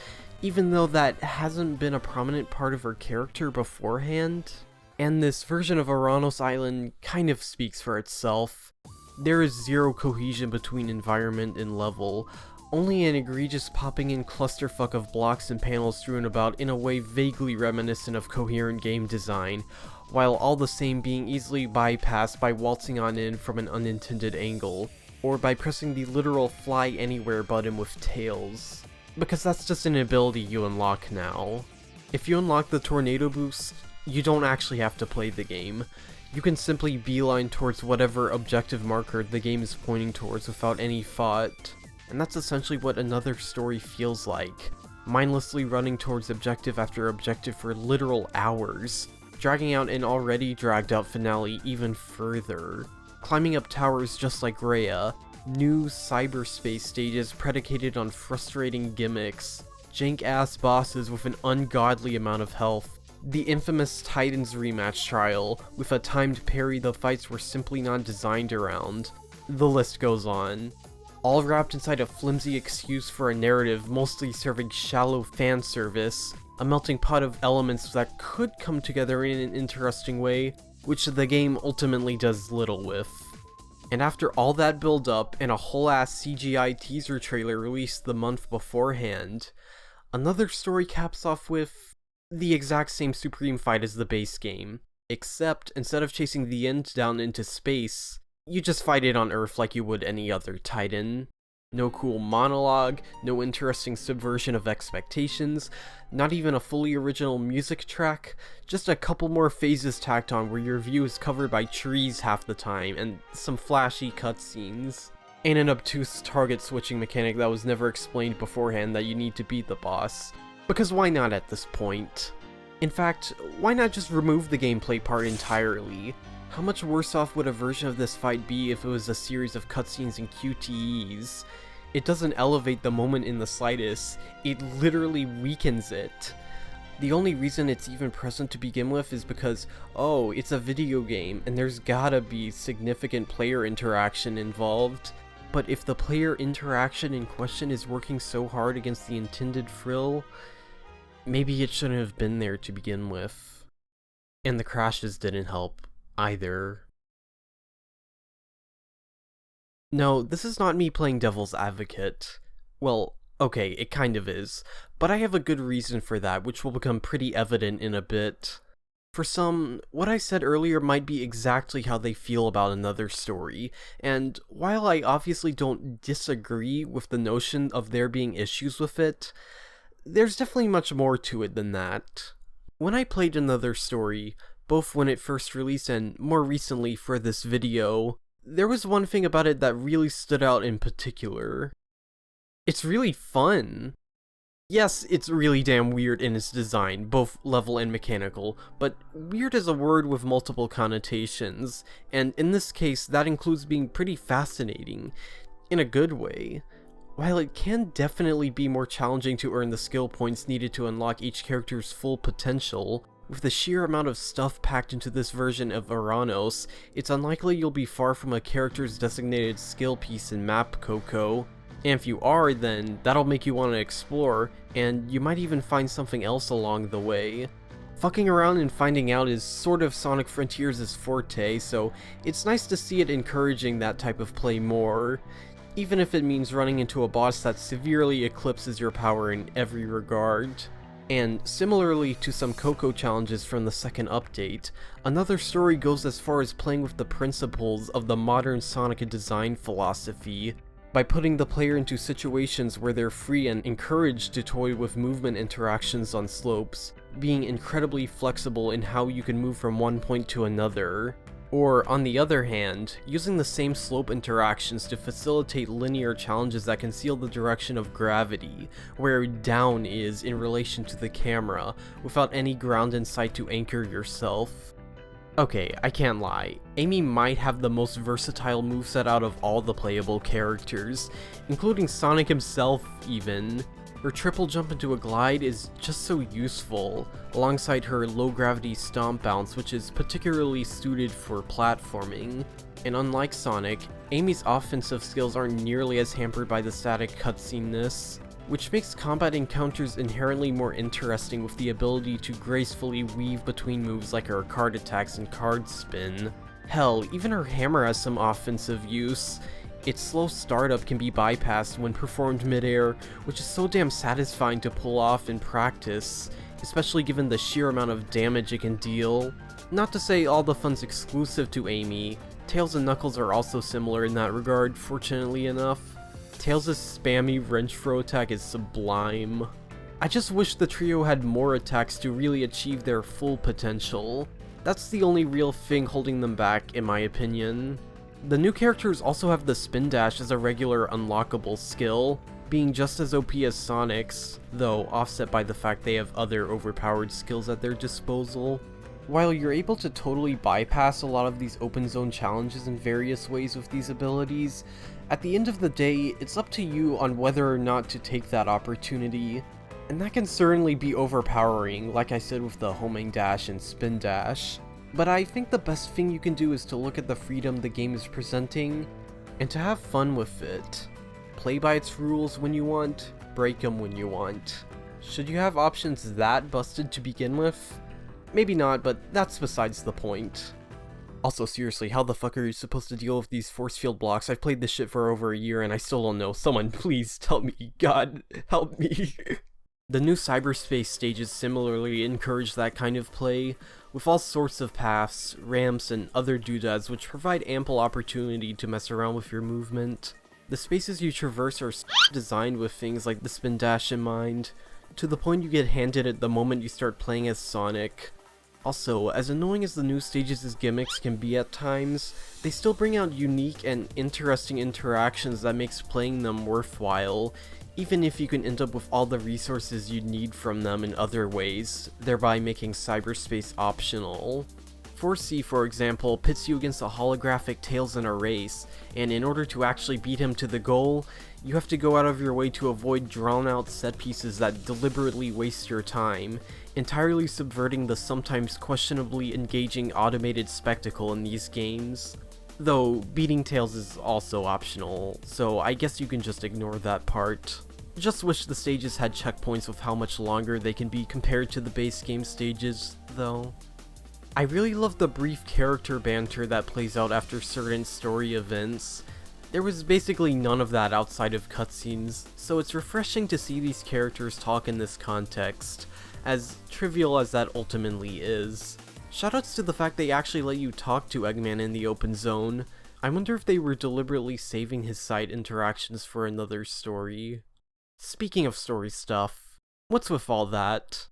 even though that hasn't been a prominent part of her character beforehand. And this version of Aranos Island kind of speaks for itself. There is zero cohesion between environment and level, only an egregious popping in clusterfuck of blocks and panels strewn about in a way vaguely reminiscent of coherent game design, while all the same being easily bypassed by waltzing on in from an unintended angle, or by pressing the literal fly anywhere button with tails. Because that's just an ability you unlock now. If you unlock the tornado boost, you don't actually have to play the game. You can simply beeline towards whatever objective marker the game is pointing towards without any thought. And that's essentially what another story feels like. Mindlessly running towards objective after objective for literal hours, dragging out an already dragged out finale even further. Climbing up towers just like Rhea, new cyberspace stages predicated on frustrating gimmicks, jank-ass bosses with an ungodly amount of health, the infamous Titans rematch trial with a timed parry the fights were simply not designed around. The list goes on. All wrapped inside a flimsy excuse for a narrative mostly serving shallow fan service, a melting pot of elements that could come together in an interesting way, which the game ultimately does little with. And after all that build up and a whole ass CGI teaser trailer released the month beforehand, another story caps off with the exact same supreme fight as the base game, except instead of chasing the end down into space, you just fight it on Earth like you would any other Titan. No cool monologue, no interesting subversion of expectations, not even a fully original music track, just a couple more phases tacked on where your view is covered by trees half the time, and some flashy cutscenes. And an obtuse target switching mechanic that was never explained beforehand that you need to beat the boss. Because why not at this point? In fact, why not just remove the gameplay part entirely? How much worse off would a version of this fight be if it was a series of cutscenes and QTEs? It doesn't elevate the moment in the slightest, it literally weakens it. The only reason it's even present to begin with is because, oh, it's a video game and there's gotta be significant player interaction involved. But if the player interaction in question is working so hard against the intended frill, maybe it shouldn't have been there to begin with. And the crashes didn't help either. No, this is not me playing devil's advocate. Well, okay, it kind of is, but I have a good reason for that, which will become pretty evident in a bit. For some, what I said earlier might be exactly how they feel about another story, and while I obviously don't disagree with the notion of there being issues with it, there's definitely much more to it than that. When I played another story, both when it first released and more recently for this video, there was one thing about it that really stood out in particular. It's really fun. Yes, it's really damn weird in its design, both level and mechanical, but weird is a word with multiple connotations, and in this case that includes being pretty fascinating, in a good way. While it can definitely be more challenging to earn the skill points needed to unlock each character's full potential, with the sheer amount of stuff packed into this version of Aranos, it's unlikely you'll be far from a character's designated skill piece in Map Coco. And if you are, then that'll make you want to explore, and you might even find something else along the way. Fucking around and finding out is sort of Sonic Frontiers' forte, so it's nice to see it encouraging that type of play more, even if it means running into a boss that severely eclipses your power in every regard. And similarly to some Coco challenges from the second update, another story goes as far as playing with the principles of the modern Sonic design philosophy, by putting the player into situations where they're free and encouraged to toy with movement interactions on slopes, being incredibly flexible in how you can move from one point to another. Or, on the other hand, using the same slope interactions to facilitate linear challenges that conceal the direction of gravity, where down is in relation to the camera, without any ground in sight to anchor yourself. Okay, I can't lie, Amy might have the most versatile moveset out of all the playable characters, including Sonic himself even. Her triple jump into a glide is just so useful, alongside her low gravity stomp bounce, which is particularly suited for platforming. And unlike Sonic, Amy's offensive skills aren't nearly as hampered by the static cutscene-ness. which makes combat encounters inherently more interesting with the ability to gracefully weave between moves like her card attacks and card spin. Hell, even her hammer has some offensive use. Its slow startup can be bypassed when performed midair, which is so damn satisfying to pull off in practice, especially given the sheer amount of damage it can deal. Not to say all the fun's exclusive to Amy, Tails and Knuckles are also similar in that regard, fortunately enough. Tails' spammy wrench throw attack is sublime. I just wish the trio had more attacks to really achieve their full potential. That's the only real thing holding them back, in my opinion. The new characters also have the spin dash as a regular unlockable skill, being just as OP as Sonic's, though offset by the fact they have other overpowered skills at their disposal. While you're able to totally bypass a lot of these open zone challenges in various ways with these abilities, at the end of the day, it's up to you on whether or not to take that opportunity. And that can certainly be overpowering, like I said with the homing dash and spin dash. But I think the best thing you can do is to look at the freedom the game is presenting, and to have fun with it. Play by its rules when you want, break them when you want. Should you have options that busted to begin with? Maybe not, but that's besides the point. Also, seriously, how the fuck are you supposed to deal with these force field blocks? I've played this shit for over a year and I still don't know. Someone please tell me. God, help me. The new cyberspace stages similarly encourage that kind of play, with all sorts of paths, ramps, and other doodads which provide ample opportunity to mess around with your movement. The spaces you traverse are designed with things like the spin dash in mind, to the point you get handed it the moment you start playing as Sonic. Also, as annoying as the new stages' gimmicks can be at times, they still bring out unique and interesting interactions that makes playing them worthwhile, even if you can end up with all the resources you need from them in other ways, thereby making cyberspace optional. 4C, for example, pits you against a holographic Tails in a race, and in order to actually beat him to the goal, you have to go out of your way to avoid drawn-out set pieces that deliberately waste your time, entirely subverting the sometimes questionably engaging automated spectacle in these games. Though, beating Tails is also optional, so I guess you can just ignore that part. Just wish the stages had checkpoints with how much longer they can be compared to the base game stages, though. I really love the brief character banter that plays out after certain story events. There was basically none of that outside of cutscenes, so it's refreshing to see these characters talk in this context, as trivial as that ultimately is. Shoutouts to the fact they actually let you talk to Eggman in the open zone. I wonder if they were deliberately saving his side interactions for another story. Speaking of story stuff, what's with all that?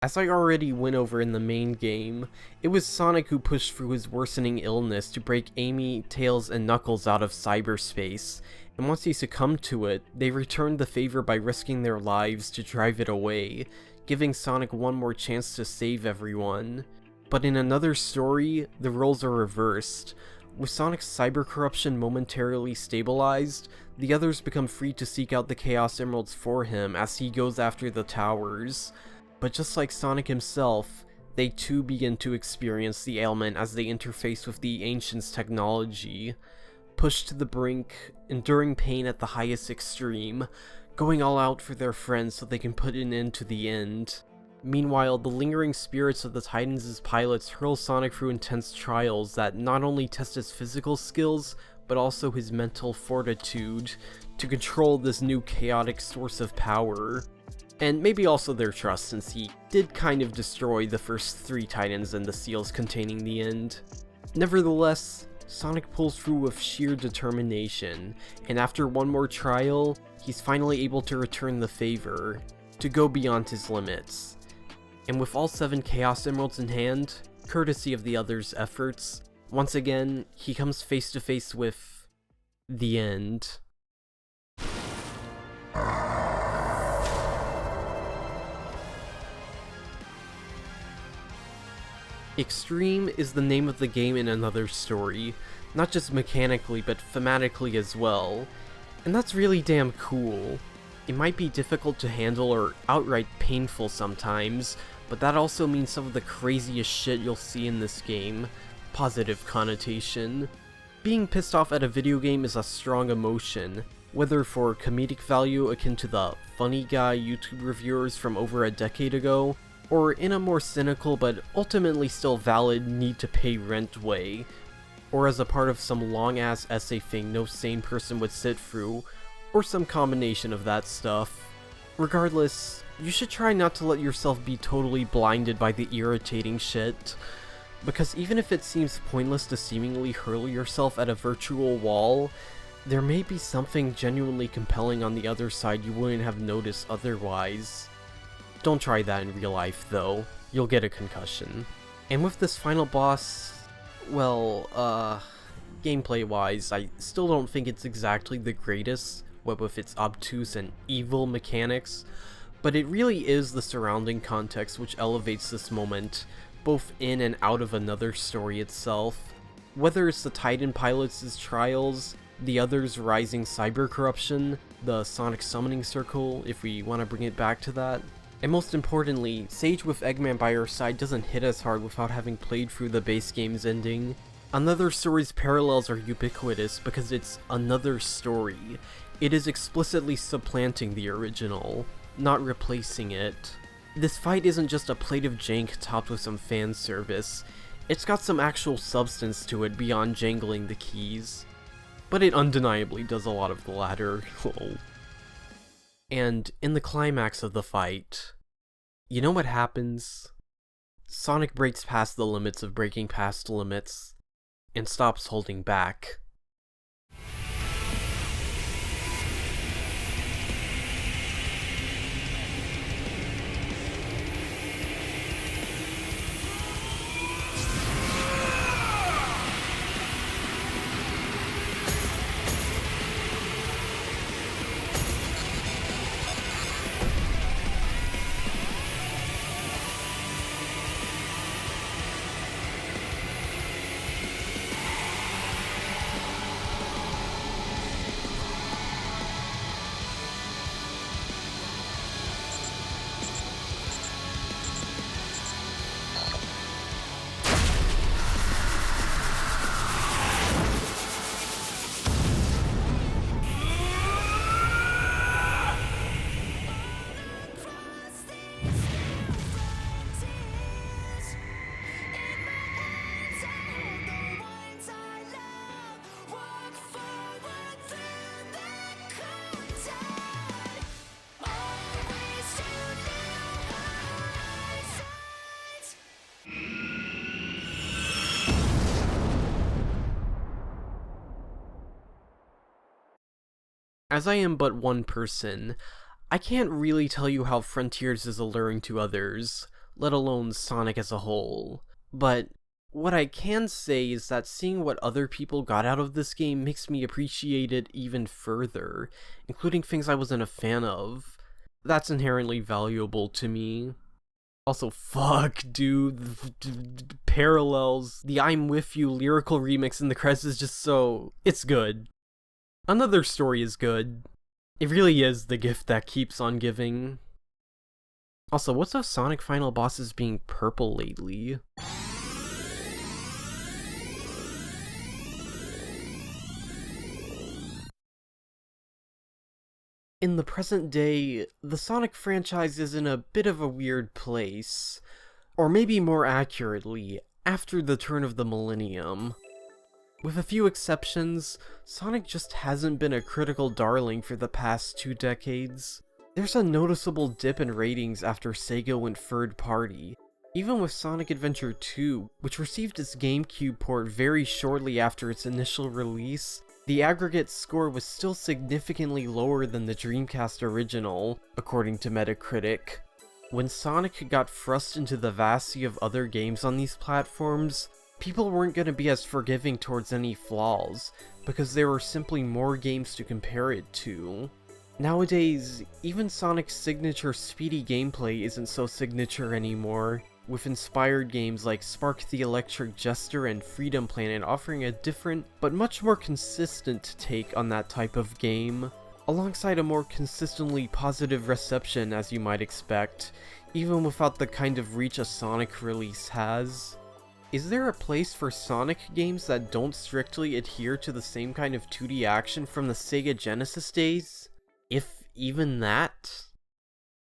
As I already went over in the main game, it was Sonic who pushed through his worsening illness to break Amy, Tails, and Knuckles out of cyberspace, and once he succumbed to it, they returned the favor by risking their lives to drive it away, giving Sonic one more chance to save everyone. But in another story, the roles are reversed. With Sonic's cyber corruption momentarily stabilized, the others become free to seek out the Chaos Emeralds for him as he goes after the towers. But just like Sonic himself, they too begin to experience the ailment as they interface with the Ancients' technology. Pushed to the brink, enduring pain at the highest extreme, going all out for their friends so they can put an end to the end. Meanwhile, the lingering spirits of the Titans' pilots hurl Sonic through intense trials that not only test his physical skills, but also his mental fortitude to control this new chaotic source of power. And maybe also their trust, since he did kind of destroy the first 3 Titans and the seals containing the end. Nevertheless, Sonic pulls through with sheer determination, and after one more trial, he's finally able to return the favor, to go beyond his limits. And with all 7 Chaos Emeralds in hand, courtesy of the others' efforts, once again, he comes face to face with the end. Extreme is the name of the game in another story, not just mechanically but thematically as well, and that's really damn cool. It might be difficult to handle or outright painful sometimes, but that also means some of the craziest shit you'll see in this game. Positive connotation. Being pissed off at a video game is a strong emotion, whether for comedic value akin to the funny guy YouTube reviewers from over a decade ago, or in a more cynical but ultimately still valid need to pay rent way, or as a part of some long-ass essay thing no sane person would sit through, or some combination of that stuff. Regardless, you should try not to let yourself be totally blinded by the irritating shit, because even if it seems pointless to seemingly hurl yourself at a virtual wall, there may be something genuinely compelling on the other side you wouldn't have noticed otherwise. Don't try that in real life though, you'll get a concussion. And with this final boss, well, gameplay-wise, I still don't think it's exactly the greatest, what with its obtuse and evil mechanics, but it really is the surrounding context which elevates this moment, both in and out of another story itself. Whether it's the Titan pilots' trials, the other's rising cyber corruption, the Sonic summoning circle, if we want to bring it back to that. And most importantly, Sage with Eggman by her side doesn't hit as hard without having played through the base game's ending. Another Story's parallels are ubiquitous because it's another story. It is explicitly supplanting the original, not replacing it. This fight isn't just a plate of jank topped with some fan service, it's got some actual substance to it beyond jangling the keys. But it undeniably does a lot of the latter. And in the climax of the fight, you know what happens? Sonic breaks past the limits of breaking past limits, and stops holding back. As I am but one person, I can't really tell you how Frontiers is alluring to others, let alone Sonic as a whole. But what I can say is that seeing what other people got out of this game makes me appreciate it even further, including things I wasn't a fan of. That's inherently valuable to me. Also, fuck, dude, the parallels, the I'm With You lyrical remix in the credits is just so... it's good. Another Story is good. It really is the gift that keeps on giving. Also, what's with Sonic final bosses being purple lately? In the present day, the Sonic franchise is in a bit of a weird place. Or maybe more accurately, after the turn of the millennium. With a few exceptions, Sonic just hasn't been a critical darling for the past 2 decades. There's a noticeable dip in ratings after Sega went third party. Even with Sonic Adventure 2, which received its GameCube port very shortly after its initial release, the aggregate score was still significantly lower than the Dreamcast original, according to Metacritic. When Sonic got thrust into the vast sea of other games on these platforms, people weren't going to be as forgiving towards any flaws, because there were simply more games to compare it to. Nowadays, even Sonic's signature speedy gameplay isn't so signature anymore, with inspired games like Spark the Electric Jester and Freedom Planet offering a different, but much more consistent take on that type of game, alongside a more consistently positive reception as you might expect, even without the kind of reach a Sonic release has. Is there a place for Sonic games that don't strictly adhere to the same kind of 2D action from the Sega Genesis days? If even that?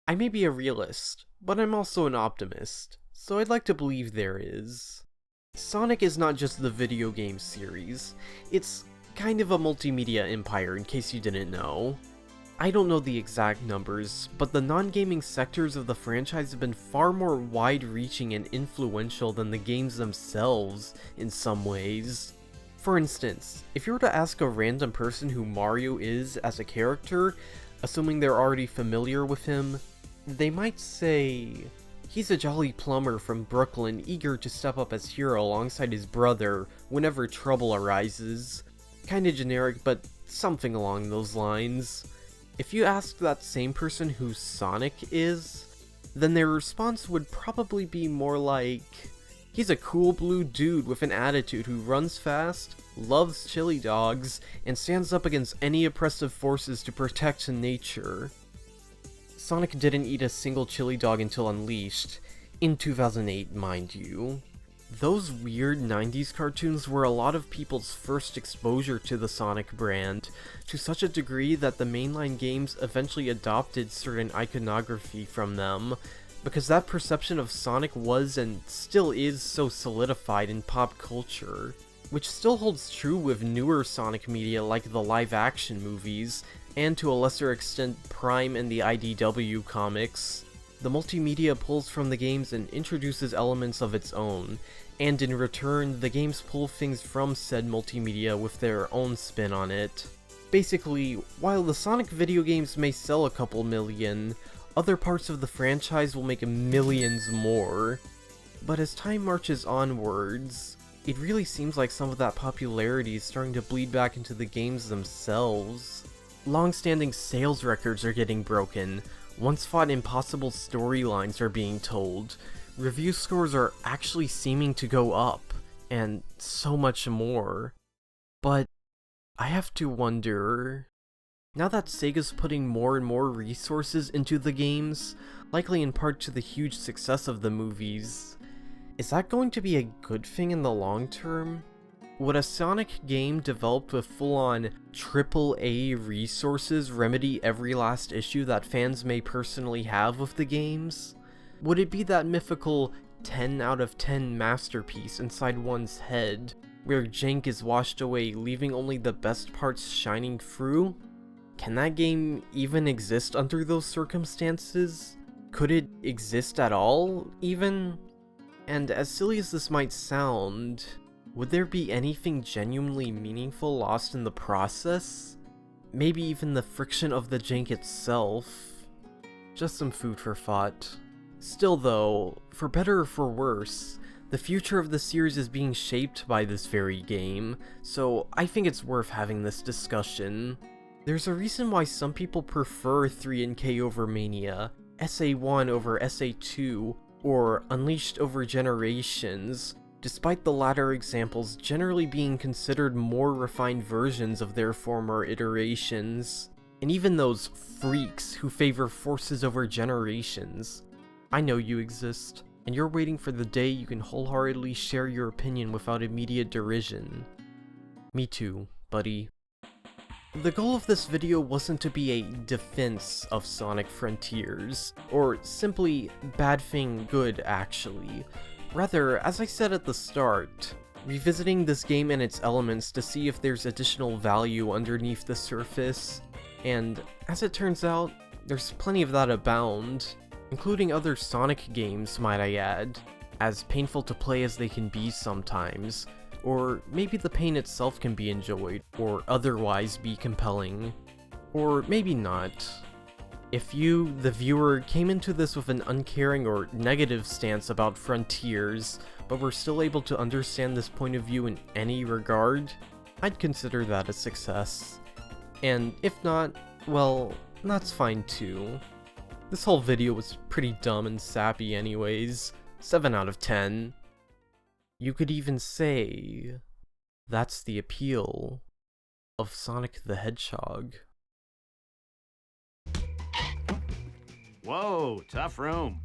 I may be a realist, but I'm also an optimist, so I'd like to believe there is. Sonic is not just the video game series, it's kind of a multimedia empire in case you didn't know. I don't know the exact numbers, but the non-gaming sectors of the franchise have been far more wide-reaching and influential than the games themselves in some ways. For instance, if you were to ask a random person who Mario is as a character, assuming they're already familiar with him, they might say, he's a jolly plumber from Brooklyn eager to step up as hero alongside his brother whenever trouble arises. Kinda generic, but something along those lines. If you asked that same person who Sonic is, then their response would probably be more like, he's a cool blue dude with an attitude who runs fast, loves chili dogs, and stands up against any oppressive forces to protect nature. Sonic didn't eat a single chili dog until Unleashed, in 2008 mind you. Those weird 90s cartoons were a lot of people's first exposure to the Sonic brand, to such a degree that the mainline games eventually adopted certain iconography from them, because that perception of Sonic was and still is so solidified in pop culture, which still holds true with newer Sonic media like the live-action movies, and to a lesser extent Prime and the IDW comics. The multimedia pulls from the games and introduces elements of its own, and in return, the games pull things from said multimedia with their own spin on it. Basically, while the Sonic video games may sell a couple million, other parts of the franchise will make millions more. But as time marches onwards, it really seems like some of that popularity is starting to bleed back into the games themselves. Long-standing sales records are getting broken, once-fought impossible storylines are being told, review scores are actually seeming to go up, and so much more. But I have to wonder, now that Sega's putting more and more resources into the games, likely in part to the huge success of the movies, is that going to be a good thing in the long term? Would a Sonic game developed with full-on AAA resources remedy every last issue that fans may personally have with the games? Would it be that mythical 10 out of 10 masterpiece inside one's head, where jank is washed away leaving only the best parts shining through? Can that game even exist under those circumstances? Could it exist at all, even? And as silly as this might sound, would there be anything genuinely meaningful lost in the process? Maybe even the friction of the jank itself? Just some food for thought. Still though, for better or for worse, the future of the series is being shaped by this very game, so I think it's worth having this discussion. There's a reason why some people prefer 3NK over Mania, SA1 over SA2, or Unleashed over Generations, despite the latter examples generally being considered more refined versions of their former iterations. And even those freaks who favor Forces over Generations. I know you exist, and you're waiting for the day you can wholeheartedly share your opinion without immediate derision. Me too, buddy. The goal of this video wasn't to be a defense of Sonic Frontiers, or simply bad thing good actually. Rather, as I said at the start, revisiting this game and its elements to see if there's additional value underneath the surface, and as it turns out, there's plenty of that abound, including other Sonic games might I add, as painful to play as they can be sometimes, or maybe the pain itself can be enjoyed, or otherwise be compelling, or maybe not. If you, the viewer, came into this with an uncaring or negative stance about Frontiers, but were still able to understand this point of view in any regard, I'd consider that a success. And if not, well, that's fine too. This whole video was pretty dumb and sappy anyways, 7 out of 10. You could even say, that's the appeal of Sonic the Hedgehog. Whoa, tough room.